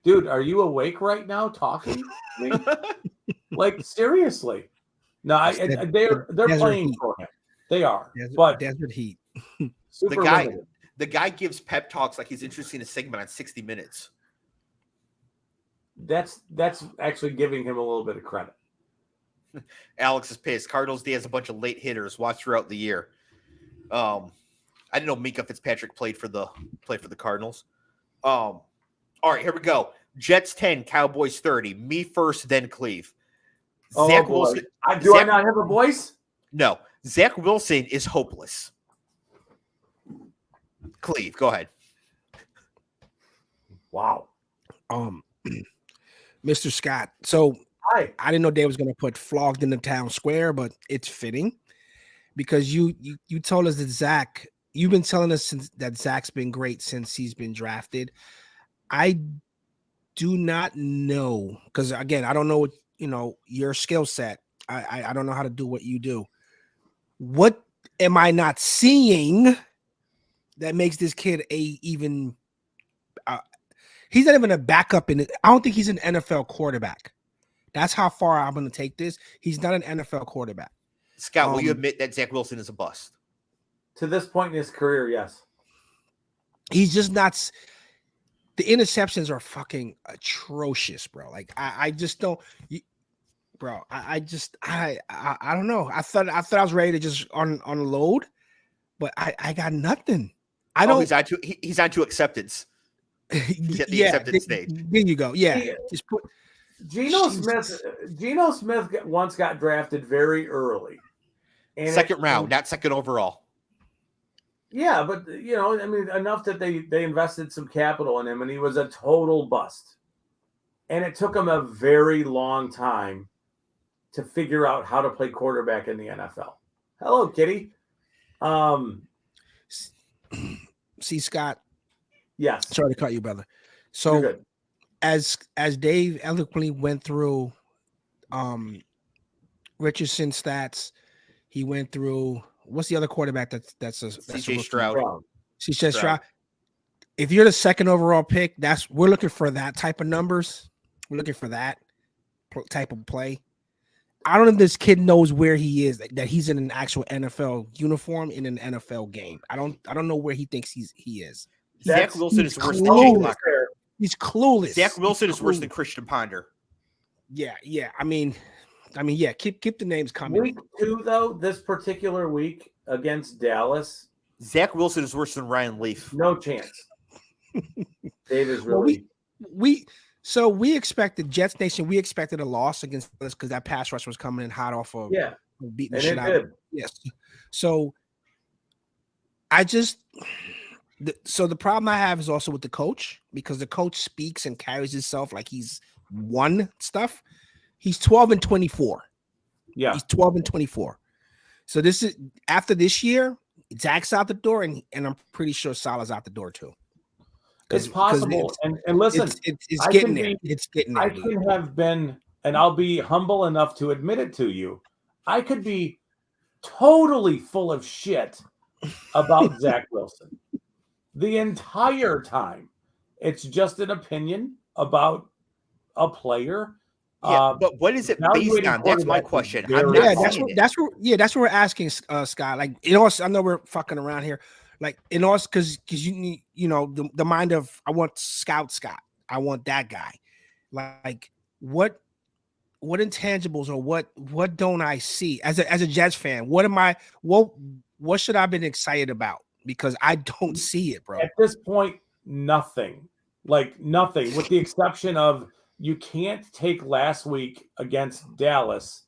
Dude, are you awake right now talking to me? Like, seriously. No, they're playing heat. for him. They are. Desert heat. The guy gives pep talks like he's introducing a segment on 60 Minutes. That's actually giving him a little bit of credit. Alex is pissed. Cardinals D has a bunch of late hitters watch throughout the year. I didn't know Minka Fitzpatrick played for the Cardinals. All right, here we go. Jets 10, Cowboys 30. Me first, then Clev. Zach Wilson. Do I not have a voice? No. Zach Wilson is hopeless. Clev, go ahead. Wow. Mr. Scott. So hi. I didn't know Dave was going to put flogged in the town square, but it's fitting because you told us that Zach. You've been telling us that Zach's been great since he's been drafted. I do not know because again, I don't know what your skill set. I don't know how to do what you do. What am I not seeing that makes this kid even? He's not even a backup in it. I don't think he's an NFL quarterback. That's how far I'm going to take this. He's not an NFL quarterback. Scott, will you admit that Zach Wilson is a bust? To this point in his career, yes. He's just not. The interceptions are fucking atrocious, bro. Like I just don't, bro. I don't know. I thought I was ready to just unload, but I got nothing. I don't. He's on to acceptance. He's at the acceptance stage. There you go. Yeah. Just put. Geno Smith once got drafted very early. And second round, not second overall. Yeah, but enough that they invested some capital in him, and he was a total bust. And it took him a very long time to figure out how to play quarterback in the NFL. Hello, Kitty. See, Scott. Yes. Sorry to cut you, brother. So as Dave eloquently went through Richardson's stats, he went through what's the other quarterback that's CJ Stroud. CJ Stroud. If you're the second overall pick, we're looking for that type of numbers. We're looking for that type of play. I don't know if this kid knows where he is, that he's in an actual NFL uniform in an NFL game. I don't know where he thinks he is. Zach Wilson is worse than Jake Locker. He's clueless. Zach Wilson is worse than Christian Ponder. Yeah. I mean, yeah. Keep the names coming. Week 2, though, this particular week against Dallas, Zach Wilson is worse than Ryan Leaf. No chance. Dave is really. Well, we expected Jets Nation. We expected a loss against us because that pass rush was coming in hot off of beating the shit out of. Yes. So the problem I have is also with the coach because the coach speaks and carries himself like he's won stuff. He's 12-24. Yeah, he's 12-24. So this is after this year. Zach's out the door, and I'm pretty sure Salah's out the door too. It's possible. And listen, it's getting there. It's getting there. I could have been, and I'll be humble enough to admit it to you, I could be totally full of shit about Zach Wilson the entire time. It's just an opinion about a player. Yeah, but what is it based on? That's my question. That's what we're asking, Scott. Like, I know we're fucking around here. Like, because you need, the mind of, I want Scott. I want that guy. Like, what intangibles or what don't I see as a Jets fan? What should I have been excited about? Because I don't see it, bro. At this point, nothing. Like, nothing, with the exception of, you can't take last week against Dallas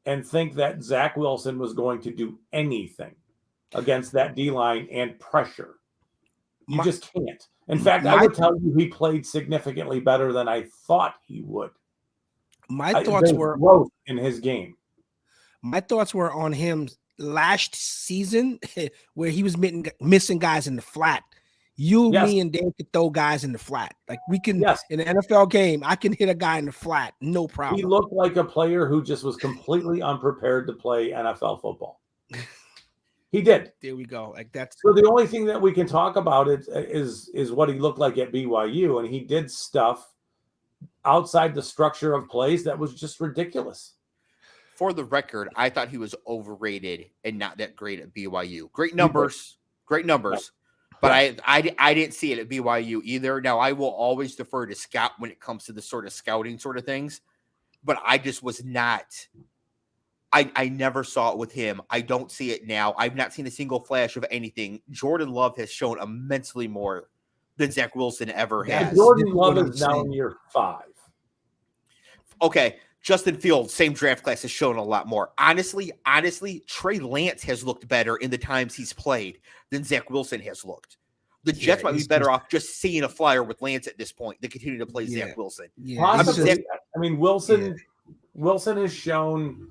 and think that Zach Wilson was going to do anything against that D-line and pressure. You just can't. In fact, I would tell you he played significantly better than I thought he would. My thoughts were growth in his game. My thoughts were on him last season where he was missing guys in the flat. Me, and Dave could throw guys in the flat. Like, we can, in an NFL game, I can hit a guy in the flat, no problem. He looked like a player who just was completely unprepared to play NFL football. He did. There we go. Like, that's so the only thing that we can talk about is what he looked like at BYU, and he did stuff outside the structure of plays that was just ridiculous. For the record, I thought he was overrated and not that great at BYU. Great numbers. But I didn't see it at BYU either. Now, I will always defer to Scott when it comes to the sort of scouting sort of things. But I just was not – I never saw it with him. I don't see it now. I've not seen a single flash of anything. Jordan Love has shown immensely more than Zach Wilson ever has. Jordan Love is now in year 5. Okay. Justin Fields, same draft class, has shown a lot more. Honestly, Trey Lance has looked better in the times he's played than Zach Wilson has looked. The Jets might be better off just seeing a flyer with Lance at this point than continue to play Zach Wilson. Yeah. Possibly. I mean, Wilson has shown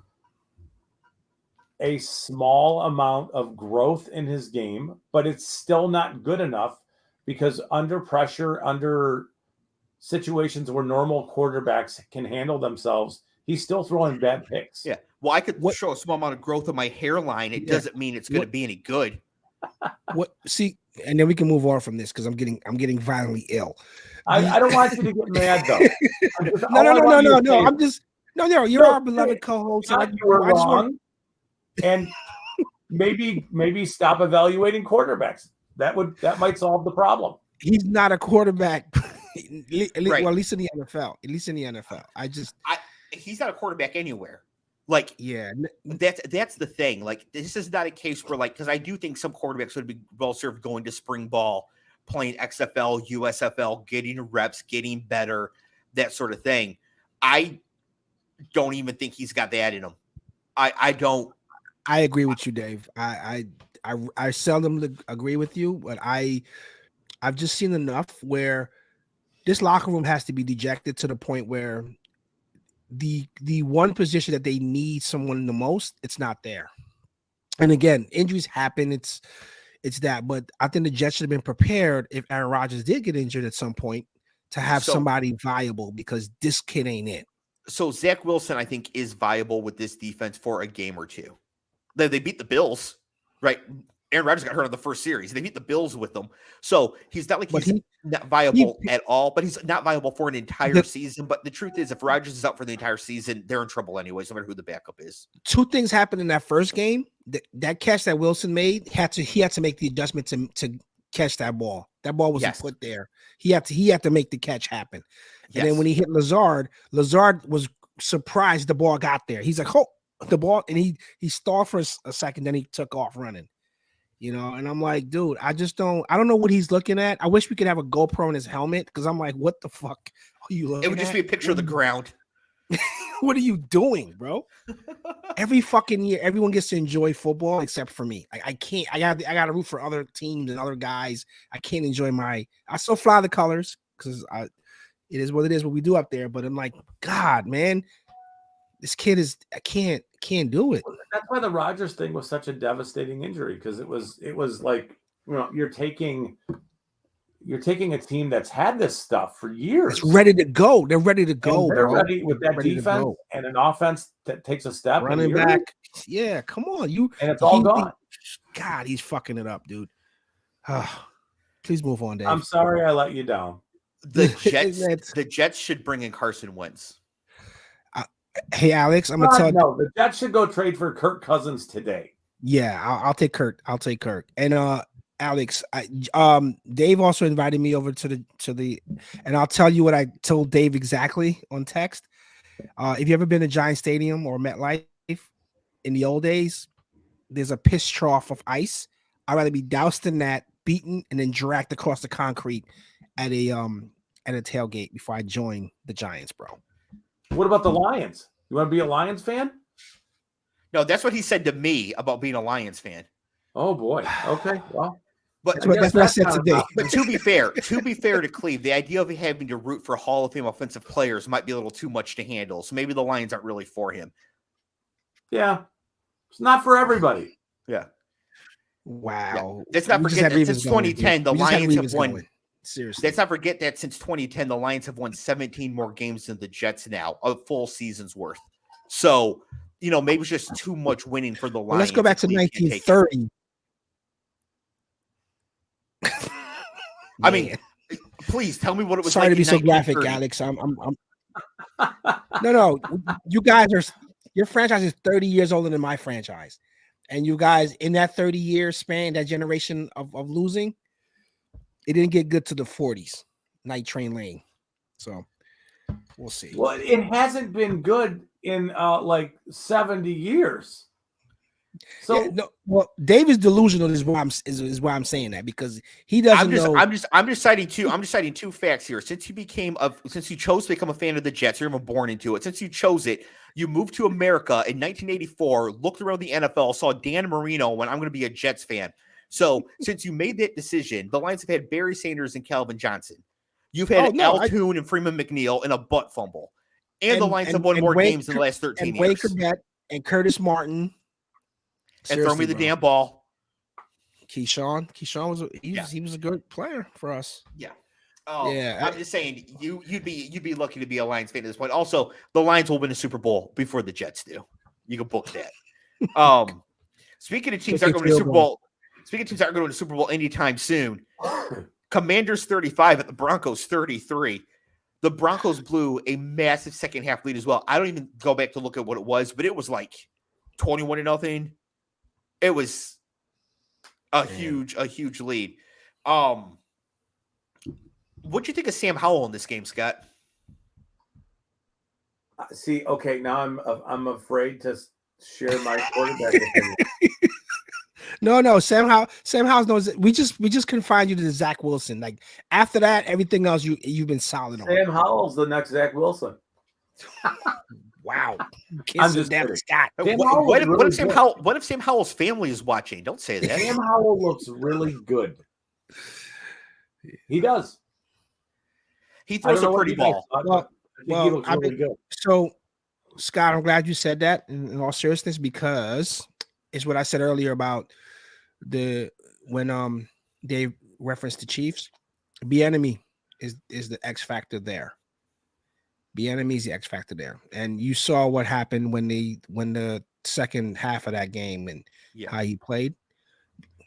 a small amount of growth in his game, but it's still not good enough because under pressure, under situations where normal quarterbacks can handle themselves, he's still throwing bad picks. Yeah. Well, I could show a small amount of growth of my hairline. It doesn't mean it's going to be any good. And then we can move on from this because I'm getting violently ill. I don't want you to get mad though. No. You're our beloved co-host. You were wrong. And maybe stop evaluating quarterbacks. That might solve the problem. He's not a quarterback. Well, at least in the NFL. He's not a quarterback anywhere. Like, that's the thing. Like, this is not a case where, like, because I do think some quarterbacks would be well served going to spring ball, playing XFL, USFL, getting reps, getting better, that sort of thing. I don't even think he's got that in him. I don't. I agree with you, Dave. I seldom agree with you, but I've just seen enough where this locker room has to be dejected to the point where the one position that they need someone the most, it's not there. And again, injuries happen. It's that, but I think the Jets should have been prepared if Aaron Rodgers did get injured at some point to have somebody viable because this kid ain't it. So Zach Wilson, I think, is viable with this defense for a game or two. They beat the Bills, right? Aaron Rodgers got hurt on the first series. They beat the Bills with them. So he's not like he's not viable at all, but he's not viable for an entire season. But the truth is, if Rodgers is out for the entire season, they're in trouble anyways, no matter who the backup is. Two things happened in that first game. That catch that Wilson made, he had to make the adjustment to catch that ball. That ball wasn't put there. He had to make the catch happen. And then when he hit Lazard was surprised the ball got there. He's like, oh, the ball, and he stalled for a second, then he took off running. And I'm like, dude, I don't know what he's looking at. I wish we could have a GoPro in his helmet because I'm like, what the fuck are you looking at? It would just be a picture of the ground. What are you doing, bro? Every fucking year, everyone gets to enjoy football except for me. I can't. I got to root for other teams and other guys. I can't enjoy I still fly the colors because it is what it is, what we do up there. But I'm like, God, man, This kid is I can't do it. That's why the Rodgers thing was such a devastating injury, because it was like, you're taking a team that's had this stuff for years. It's ready to go. They're ready to go, and they're bro. ready with that defense and an offense that takes a step. Running back. Yeah, come on. And it's all gone. God, he's fucking it up, dude. Please move on, Dave. I'm sorry I let you down. The Jets should bring in Carson Wentz. Hey, Alex, I'm gonna tell you. No, the Jets should go trade for Kirk Cousins today. Yeah, I'll take Kirk. And Alex, Dave also invited me over to the, and I'll tell you what I told Dave exactly on text. If you ever been to Giant Stadium or MetLife in the old days, there's a piss trough of ice. I'd rather be doused in that, beaten, and then dragged across the concrete at a tailgate before I join the Giants, bro. What about the Lions? You want to be a Lions fan? No, that's what he said to me about being a Lions fan. Oh boy. Okay. Well, but that's what I said today. But to be fair to Cleve, the idea of having to root for Hall of Fame offensive players might be a little too much to handle. So maybe the Lions aren't really for him. Yeah, it's not for everybody. Yeah. Wow. Yeah. Let's not forget that since 2010, the Lions have won. Seriously. Let's not forget that since 2010, the Lions have won 17 more games than the Jets now, a full season's worth. So, maybe it's just too much winning for the Lions. Well, let's go back to 1930. I mean, please tell me what it was. Sorry like to be so graphic, Alex. No. You guys your franchise is 30 years older than my franchise. And you guys in that 30-year span, that generation of losing, it didn't get good to the 40s, Night Train Lane. So we'll see. Well, it hasn't been good in like 70 years. So Dave is delusional is why I'm saying that, because he doesn't know. I'm just citing two facts here. Since you chose to become a fan of the Jets, you're even born into it. Since you chose it, you moved to America in 1984, looked around the NFL, saw Dan Marino, when I'm going to be a Jets fan. So since you made that decision, the Lions have had Barry Sanders and Calvin Johnson. You've had Al Toon and Freeman McNeil in a butt fumble. And the Lions have won more games in the last 13 years. Wade and Curtis Martin. And throw me the damn ball. Keyshawn was a good player for us. Yeah. Oh, yeah. I'm just saying you'd be lucky to be a Lions fan at this point. Also, the Lions will win a Super Bowl before the Jets do. You can book that. Speaking of teams that are going to the Super Bowl. Speaking of teams that are going to the Super Bowl anytime soon. Commanders 35 at the Broncos 33. The Broncos blew a massive second half lead as well. I don't even go back to look at what it was, but it was like 21-0. It was a huge lead. What'd you think of Sam Howell in this game, Scott? See, okay, now I'm afraid to share my quarterback opinion. No, Sam Howell knows. We just confined you to Zach Wilson. Like after that, everything else you've been solid on. Sam Howell's the next Zach Wilson. Wow. I'm just Scott. What if Sam Howell's family is watching? Don't say that. Sam Howell looks really good. He does. He throws a pretty ball. He looks really good. So, Scott, I'm glad you said that in all seriousness, because it's what I said earlier about when Dave referenced the Chiefs. Bieniemy is the X factor there. Bieniemy is the X factor there, and you saw what happened when the second half of that game and how he played.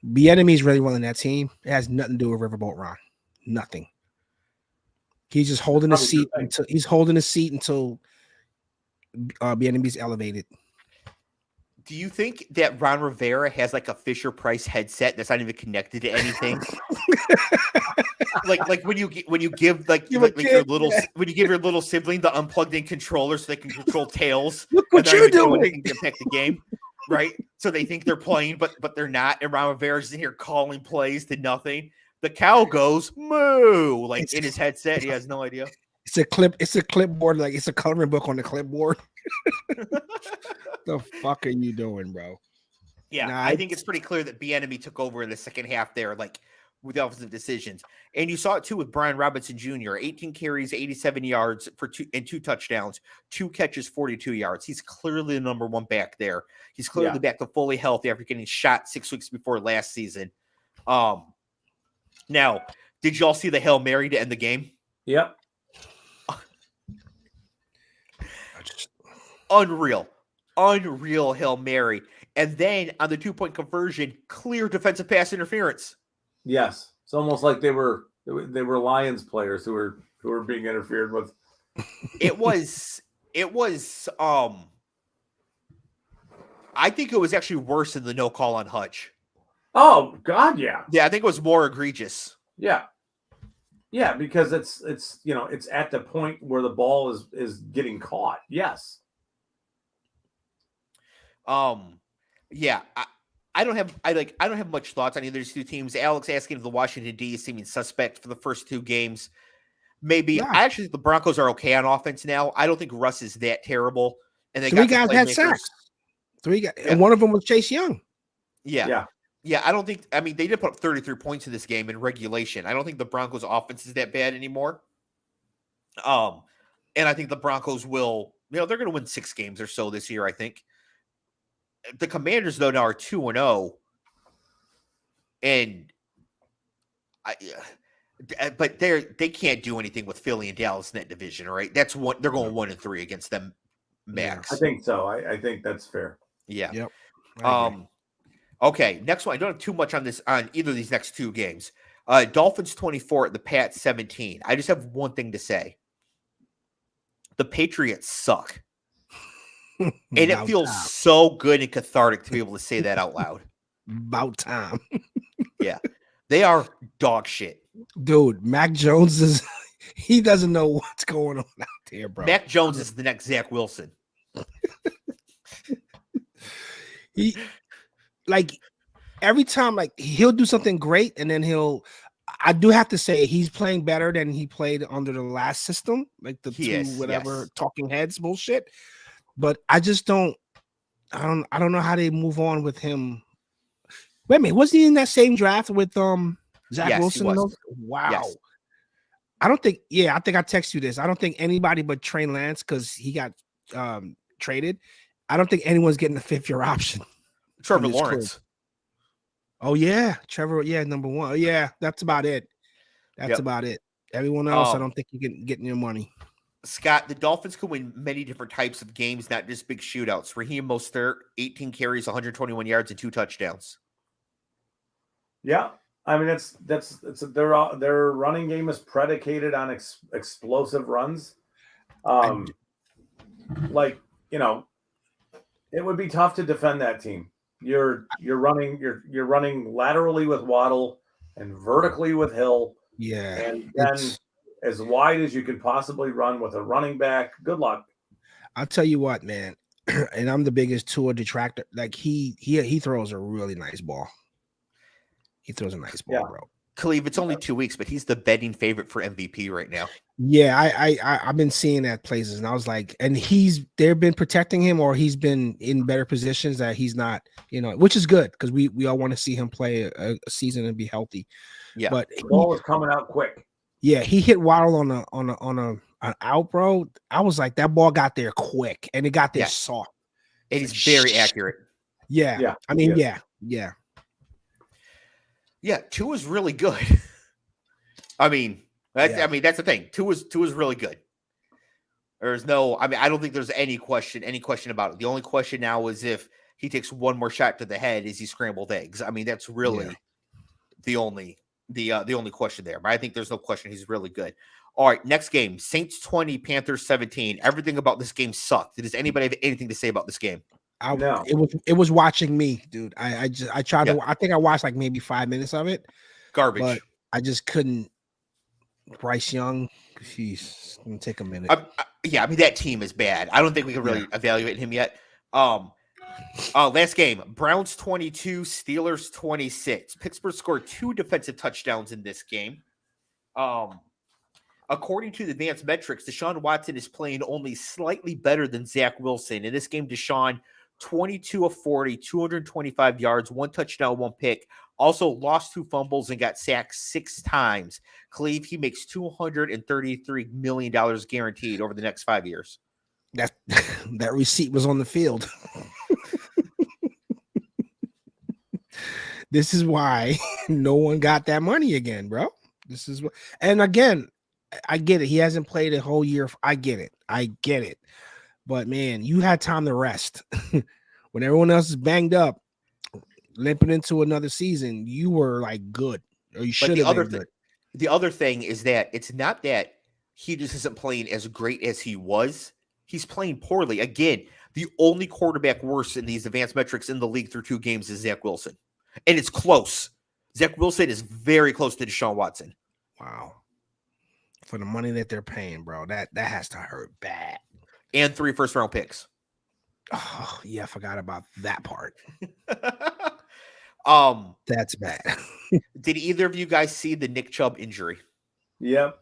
Bieniemy is really running that team. It has nothing to do with Riverboat Ron. Nothing. He's just holding a seat until Bieniemy's elevated. Do you think that Ron Rivera has like a Fisher Price headset that's not even connected to anything? like when you give your little sibling the unplugged in controller so they can control tails. Look what you're doing to impact the game, right? So they think they're playing, but they're not. And Ron Rivera's in here calling plays to nothing. The cow goes moo in his headset. He has no idea. It's a clipboard, like it's a coloring book on the clipboard. The fuck are you doing, bro? Yeah, I think it's pretty clear that Bieniemy took over in the second half there. Like with the offensive decisions. And you saw it too with Brian Robinson Jr. 18 carries, 87 yards for 2 touchdowns, 2 catches, 42 yards. He's clearly the number one back there. He's clearly back to fully healthy after getting shot 6 weeks before last season. Now, did y'all see the Hail Mary to end the game? Yep. Unreal Hail Mary. And then on the 2-point conversion, clear defensive pass interference. Yes. It's almost like they were Lions players who were being interfered with. It was I think it was actually worse than the no call on Hutch. Oh God, yeah. Yeah, I think it was more egregious. Yeah. Yeah, because it's it's at the point where the ball is getting caught. Yes. Yeah, I don't have much thoughts on either of these two teams. Alex asking if the Washington D is seeming suspect for the first 2 games. Maybe I actually think the Broncos are okay on offense now. I don't think Russ is that terrible. And they 3 guys had sacks. 3 guys, and one of them was Chase Young. Yeah. I don't think. I mean, they did put up 33 points in this game in regulation. I don't think the Broncos' offense is that bad anymore. And I think the Broncos will. They're going to win 6 games or so this year. I think. The Commanders, though, now are 2-0, and but they can't do anything with Philly and Dallas in that division, right? That's what they're going 1-3 against them max. I think so. I think that's fair. Yeah. Yep. Okay. Next one. I don't have too much on either of these next 2 games. Dolphins 24 at the Pats 17. I just have one thing to say. The Patriots suck. And it feels so good and cathartic to be able to say that out loud. About time. Yeah. They are dog shit. Dude, Mac Jones he doesn't know what's going on out there, bro. Mac Jones is the next Zach Wilson. He every time he'll do something great and then I do have to say he's playing better than he played under the last system, like the talking heads bullshit. But I just don't know how they move on with him. Wait a minute, wasn't he in that same draft with Zach Wilson? Wow. Yes. I think I texted you this. I don't think anybody but Trey Lance, because he got traded. I don't think anyone's getting a 5th-year option. Trevor Lawrence. Oh yeah, Trevor. Yeah, number 1. Yeah, that's about it. About it. Everyone else, I don't think you can get your money. Scott, the Dolphins can win many different types of games, not just big shootouts. Raheem Mostert, 18 carries, 121 yards, and 2 touchdowns. Yeah, I mean their running game is predicated on explosive runs. It would be tough to defend that team. You're running laterally with Waddle and vertically with Hill. Yeah, and then as wide as you could possibly run with a running back. Good luck. I'll tell you what, man. And I'm the biggest Tua detractor. He throws a really nice ball. He throws a nice ball, bro. Clev, it's only 2 weeks, but he's the betting favorite for MVP right now. Yeah, I've been seeing that places, and I was like, and they've been protecting him, or he's been in better positions that he's not, which is good because we all want to see him play a season and be healthy. Yeah, but the ball was coming out quick. Yeah, he hit Waddle on an out, bro. I was like, that ball got there quick, and it got there soft. And he's very accurate. Yeah. I mean, yeah. Yeah, Tua's really good. I mean, that's the thing. Tua's really good. I don't think there's any question about it. The only question now is if he takes one more shot to the head, is he scrambled eggs? I mean, that's really the only question there. But I think there's no question he's really good. All right, next game, Saints 20, Panthers 17. Everything about this game sucked. Does anybody have anything to say about this game? No. It was watching me, dude. I tried to. I think I watched like maybe 5 minutes of it. Garbage. But I just couldn't. Bryce Young, jeez, gonna take a minute. I mean that team is bad. I don't think we can really evaluate him yet. Last game, Browns 22, Steelers 26. Pittsburgh scored 2 defensive touchdowns in this game. According to the advanced metrics, Deshaun Watson is playing only slightly better than Zach Wilson. In this game, Deshaun 22 of 40, 225 yards, 1 touchdown, 1 pick, Also lost 2 fumbles and got sacked 6 times. Clev, he makes $233 million guaranteed over the next 5 years. That receipt was on the field. This is why no one got that money again, bro. This is what, and again, I get it. He hasn't played a whole year. I get it. But man, you had time to rest. When everyone else is banged up, limping into another season, you were like good, or you should have been good. The other thing is that it's not that he just isn't playing as great as he was. He's playing poorly. Again, the only quarterback worse in these advanced metrics in the league through 2 games is Zach Wilson. And it's close. Zach Wilson is very close to Deshaun Watson. Wow. For the money that they're paying, bro, that has to hurt bad. And 3 first-round picks. Oh, yeah, I forgot about that part. That's bad. Did either of you guys see the Nick Chubb injury? Yep.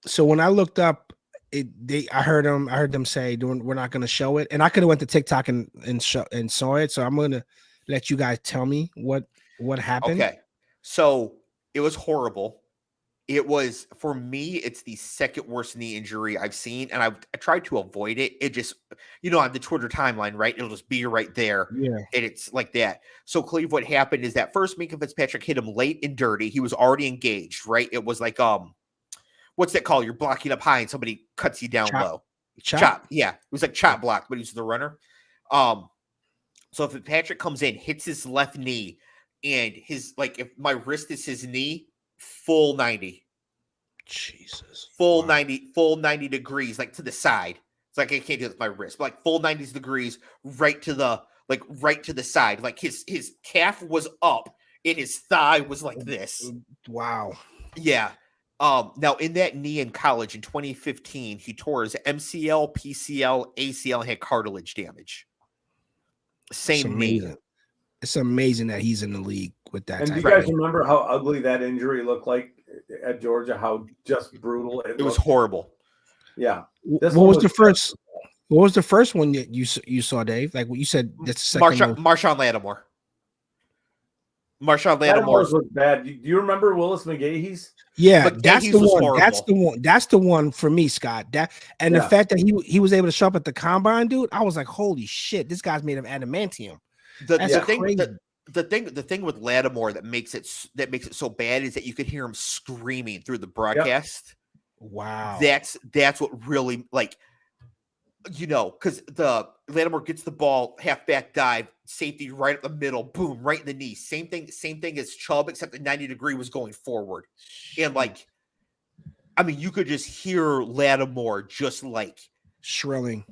So when I looked up I heard them say we're not going to show it, and I could have went to TikTok and saw it. So I'm going to let you guys tell me what happened. Okay. So it was horrible. It was, for me, it's the second worst knee injury I've seen, and I tried to avoid it. It just, on the Twitter timeline, right? It'll just be right there. Yeah. And it's like that. So, Cleve, what happened is that first Minka Fitzpatrick hit him late and dirty. He was already engaged, right? It was like, what's that called? You're blocking up high and somebody cuts you down low. Chop. Yeah. It was like chop block, but he was the runner. So if Fitzpatrick comes in, hits his left knee, and his, like, if my wrist is his knee, full 90. Jesus. Full 90 degrees, like to the side. It's like I can't do it with my wrist, but like full 90 degrees right to the side. Like his calf was up and his thigh was like this. Wow. Yeah. Now in that knee in college in 2015, he tore his MCL, PCL, ACL, and had cartilage damage. Same knee. It's amazing that he's in the league with that. And do you guys remember how ugly that injury looked like at Georgia? How just brutal it was horrible. Yeah. What was the first one that you saw, Dave? Like what you said, that's the second. Marshawn Lattimore. Lattimore's was bad. Do you remember Willis McGahee's? Yeah, that's the one. Horrible. That's the one. That's the one for me, Scott. The fact that he was able to show up at the combine, dude, I was like, holy shit, this guy's made of adamantium. The thing with Lattimore that makes it so bad is that you could hear him screaming through the broadcast. Yep. Wow. That's what really, like, because the Lattimore gets the ball, halfback dive, safety right up the middle, boom, right in the knee. Same thing as Chubb, except the 90 degree was going forward. And like, I mean, you could just hear Lattimore just like shrilling.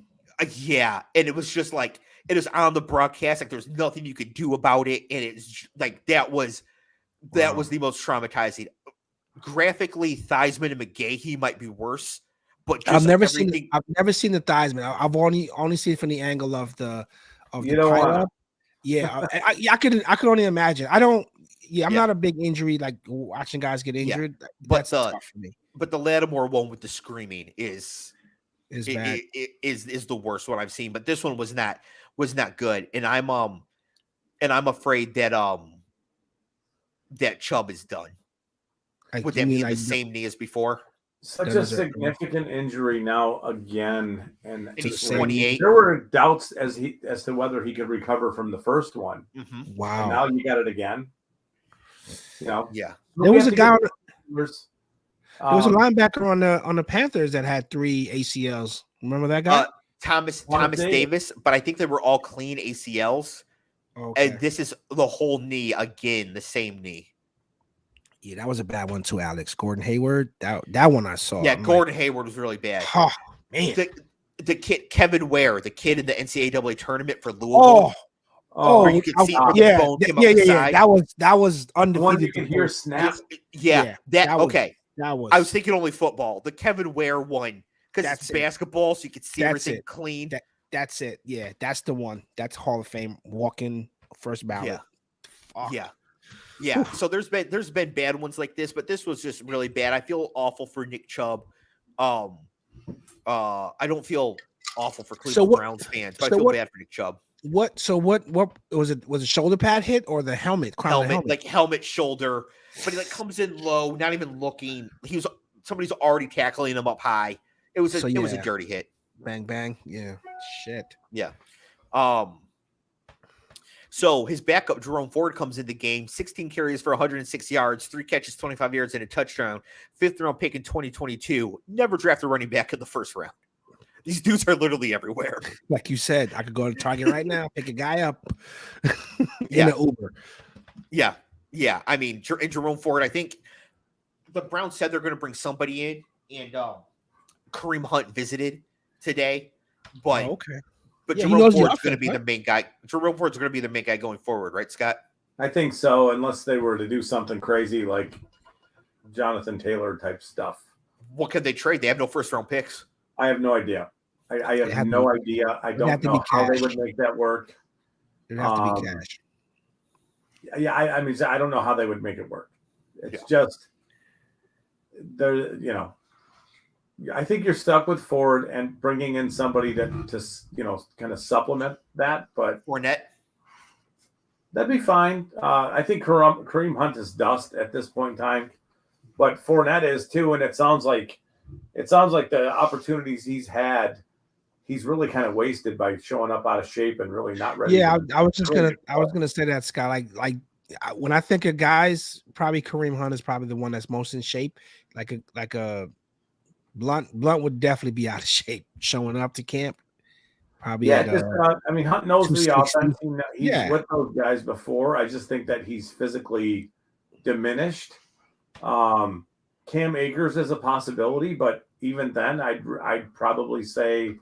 Yeah. And it was just like, it was on the broadcast. Like there's nothing you could do about it. And it's like, that was the most traumatizing. Graphically, Theismann and McGahee might be worse. But I've never seen the Theismann. I've only seen it from the angle of the pileup. Yeah, I could only imagine. I'm not a big injury, like watching guys get injured. Yeah. That's tough for me. But the Lattimore one with the screaming is bad. Is the worst one I've seen. But this one was not good. And I'm afraid that that Chubb is done. Would that be the same knee as before? Such a significant injury now again, and he's 28. There were doubts as to whether he could recover from the first one. Mm-hmm. Wow! And now you got it again. Yeah. There was a guy. There was a linebacker on the Panthers that had 3 ACLs. Remember that guy? Thomas Davis, but I think they were all clean ACLs. Okay. And this is the whole knee again, the same knee. Yeah, that was a bad one too, Alex. Gordon Hayward, that one I saw. Yeah, Gordon Hayward was really bad. Oh man, the kid Kevin Ware, the kid in the NCAA tournament for Louisville. Oh, you could see the bone came up the side. That was undefeated. One you could hear snap. I was thinking only football. The Kevin Ware one because it's basketball, so you could see everything clean. That's it. Yeah, that's the one. That's Hall of Fame walking first ballot. Yeah. So there's been bad ones like this, but this was just really bad. I feel awful for Nick Chubb. I don't feel awful for Cleveland Browns fans, but I feel bad for Nick Chubb. What? So what was it? Was it shoulder pad hit or the helmet? Like helmet, shoulder, but he like comes in low, not even looking. Somebody's already tackling him up high. It was a dirty hit. Bang bang. Yeah. Shit. Yeah. So his backup Jerome Ford comes in the game, 16 carries for 106 yards, 3 catches, 25 yards, and a touchdown. 5th round pick in 2022. Never draft a running back in the first round. These dudes are literally everywhere. Like you said, I could go to Target right now, pick a guy up in an Uber. Yeah. Yeah. I mean, Jerome Ford, I think the Browns said they're going to bring somebody in, and Kareem Hunt visited today. But okay. But Jerome Ford's going to be the main guy. Jerome Ford's going to be the main guy going forward, right, Scott? I think so, unless they were to do something crazy like Jonathan Taylor type stuff. What could they trade? They have no first-round picks. I have no idea. I have no idea. I don't know how they would make that work. It'd have to be cash. Yeah, I mean, I don't know how they would make it work. It's just there. I think you're stuck with Ford and bringing in somebody to kind of supplement that. But Fournette, that'd be fine. I think Kareem Hunt is dust at this point in time, but Fournette is too. And it sounds like the opportunities he's had, he's really kind of wasted by showing up out of shape and really not ready. Yeah, I was gonna say that, Scott. Like when I think of guys, probably Kareem Hunt is probably the one that's most in shape. Like a Blunt would definitely be out of shape showing up to camp. Probably. Yeah, Hunt knows the offense. He's with those guys before. I just think that he's physically diminished. Cam Akers is a possibility, but even then, I'd probably say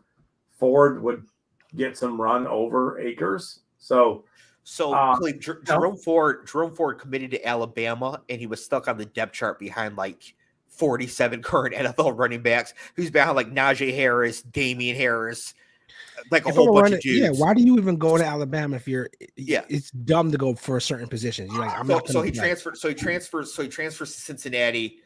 Ford would get some run over Akers. So Jerome Ford committed to Alabama, and he was stuck on the depth chart behind like 47 current NFL running backs. Who's behind like Najee Harris, Damian Harris, like a whole bunch of dudes. Yeah, why do you even go to Alabama if you're? Yeah, it's dumb to go for a certain position. You're like, I'm not. So he transfers to Cincinnati,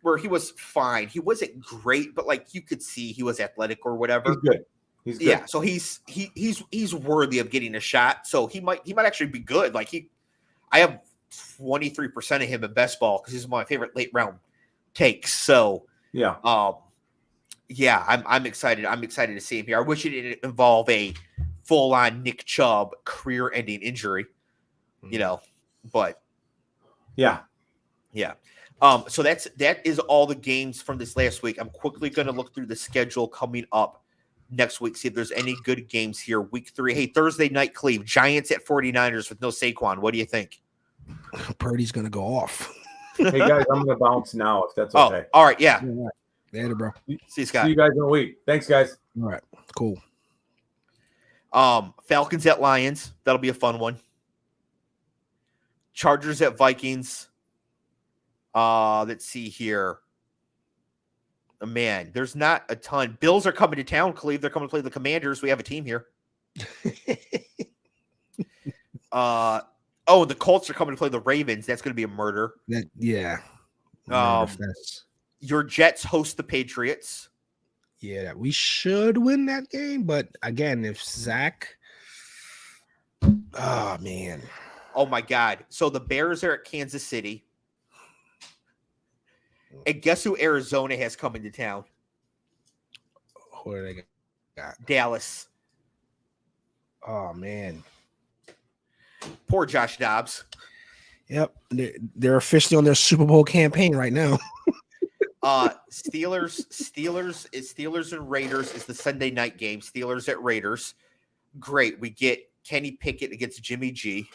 where he was fine. He wasn't great, but like you could see he was athletic or whatever. He's good. He's good. Yeah, so he's worthy of getting a shot. So he might actually be good. Like I have 23% of him in best ball because he's my favorite late round takes. So yeah, I'm excited. I'm excited to see him here. I wish it didn't involve a full-on Nick Chubb career-ending injury, but yeah. So that is all the games from this last week. I'm quickly going to look through the schedule coming up next week, see if there's any good games here. Week 3. Hey, Thursday night, Clev, Giants at 49ers with no Saquon. What do you think? Purdy's going to go off. Hey guys, I'm going to bounce now if that's okay. All right, yeah. Later, bro. See you, Scott. See you guys in a week. Thanks, guys. All right, cool. Falcons at Lions. That'll be a fun one. Chargers at Vikings. Let's see here. Man, there's not a ton. Bills are coming to town, Cleve. They're coming to play the Commanders. We have a team here. The Colts are coming to play the Ravens. That's going to be a murder. Your Jets host the Patriots. Yeah, we should win that game. But again, if Zach, oh man, oh my God! So the Bears are at Kansas City, and guess who Arizona has coming to town? Who are they got? Dallas. Oh man. Poor Josh Dobbs. Yep, they're officially on their Super Bowl campaign right now. Steelers and Raiders is the Sunday night game. Steelers at Raiders. Great. We get Kenny Pickett against Jimmy G.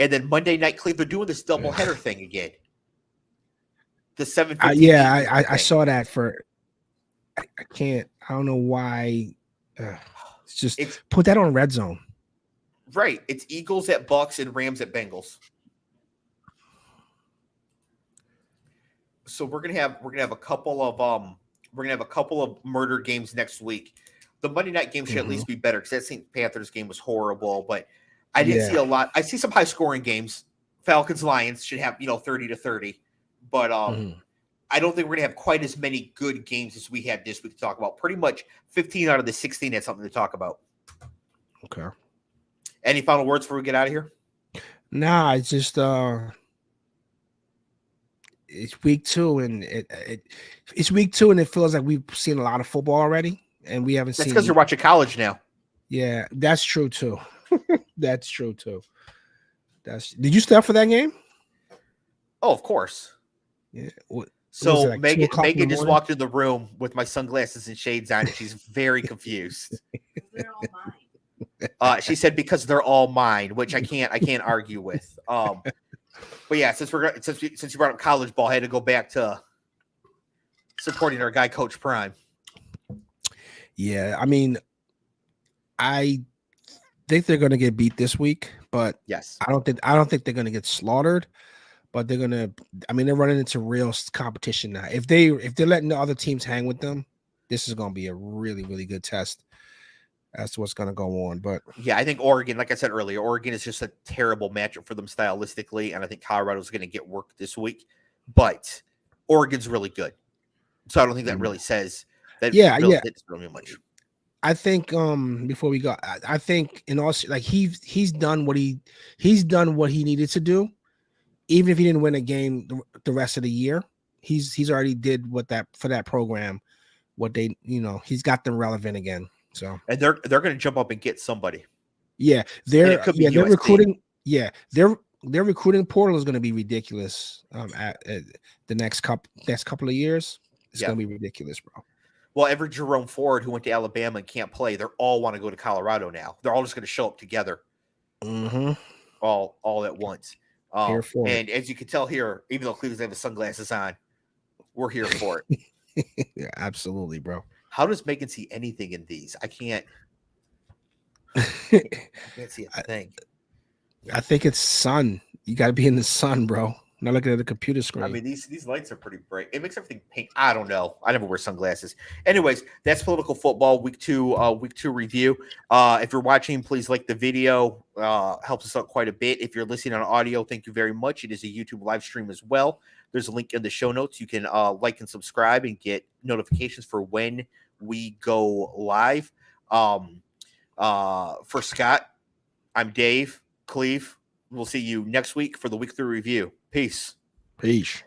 And then Monday night, Cleveland, they're doing this doubleheader thing again. The 7:15. I saw that for. I can't. I don't know why. It's put that on Red Zone. Right. It's Eagles at Bucks and Rams at Bengals. So we're gonna have a couple of murder games next week. The Monday night game should at least be better because that St. Panthers game was horrible, but I didn't see a lot. I see some high scoring games. Falcons Lions should have 30-30, but I don't think we're gonna have quite as many good games as we had this week to talk about. Pretty much 15 out of the 16 had something to talk about. Okay. Any final words before we get out of here? Nah, it's just it's week 2 and it's week 2 and it feels like we've seen a lot of football already and we haven't That's seen. because you're watching college now. Yeah, that's true too. That's true too. Did you stay up for that game? Oh, of course. Yeah. So like Megan just walked in the room with my sunglasses and shades on, and she's very confused. They're all mine. She said because they're all mine, which I can't argue with. But yeah, since you brought up college ball, I had to go back to supporting our guy, Coach Prime. Yeah, I mean, I think they're going to get beat this week, but yes, I don't think they're going to get slaughtered. But they're gonna. I mean, they're running into real competition now. If they're letting the other teams hang with them, this is gonna be a really, really good test as to what's gonna go on. But yeah, I think Oregon, like I said earlier, Oregon is just a terrible matchup for them stylistically, and I think Colorado's going to get work this week. But Oregon's really good, so I don't think that really says that. Yeah, really yeah. Hits really much. I think before we go, I think in all like he's done what he needed to do. Even if he didn't win a game the rest of the year, he's already did what that for that program. What they he's got them relevant again. So and they're going to jump up and get somebody. Yeah, they're recruiting. Yeah, their recruiting portal is going to be ridiculous. At the next couple of years, it's going to be ridiculous, bro. Well, every Jerome Ford who went to Alabama and can't play, they're all want to go to Colorado now. They're all just going to show up together, all at once. And as you can tell here, even though Cleveland's have his sunglasses on, we're here for it. Yeah, absolutely, bro. How does Megan see anything in these? I can't see a thing. I think it's sun. You got to be in the sun, bro. Not looking at the computer screen. I mean, these lights are pretty bright. It makes everything pink. I don't know. I never wear sunglasses. Anyways, that's political football week 2 review. If you're watching, please like the video. Helps us out quite a bit. If you're listening on audio, thank you very much. It is a YouTube live stream as well. There's a link in the show notes. You can like and subscribe and get notifications for when we go live. For Scott, I'm Dave. Cleve. We'll see you next week for the week 3 review. Peace. Peace.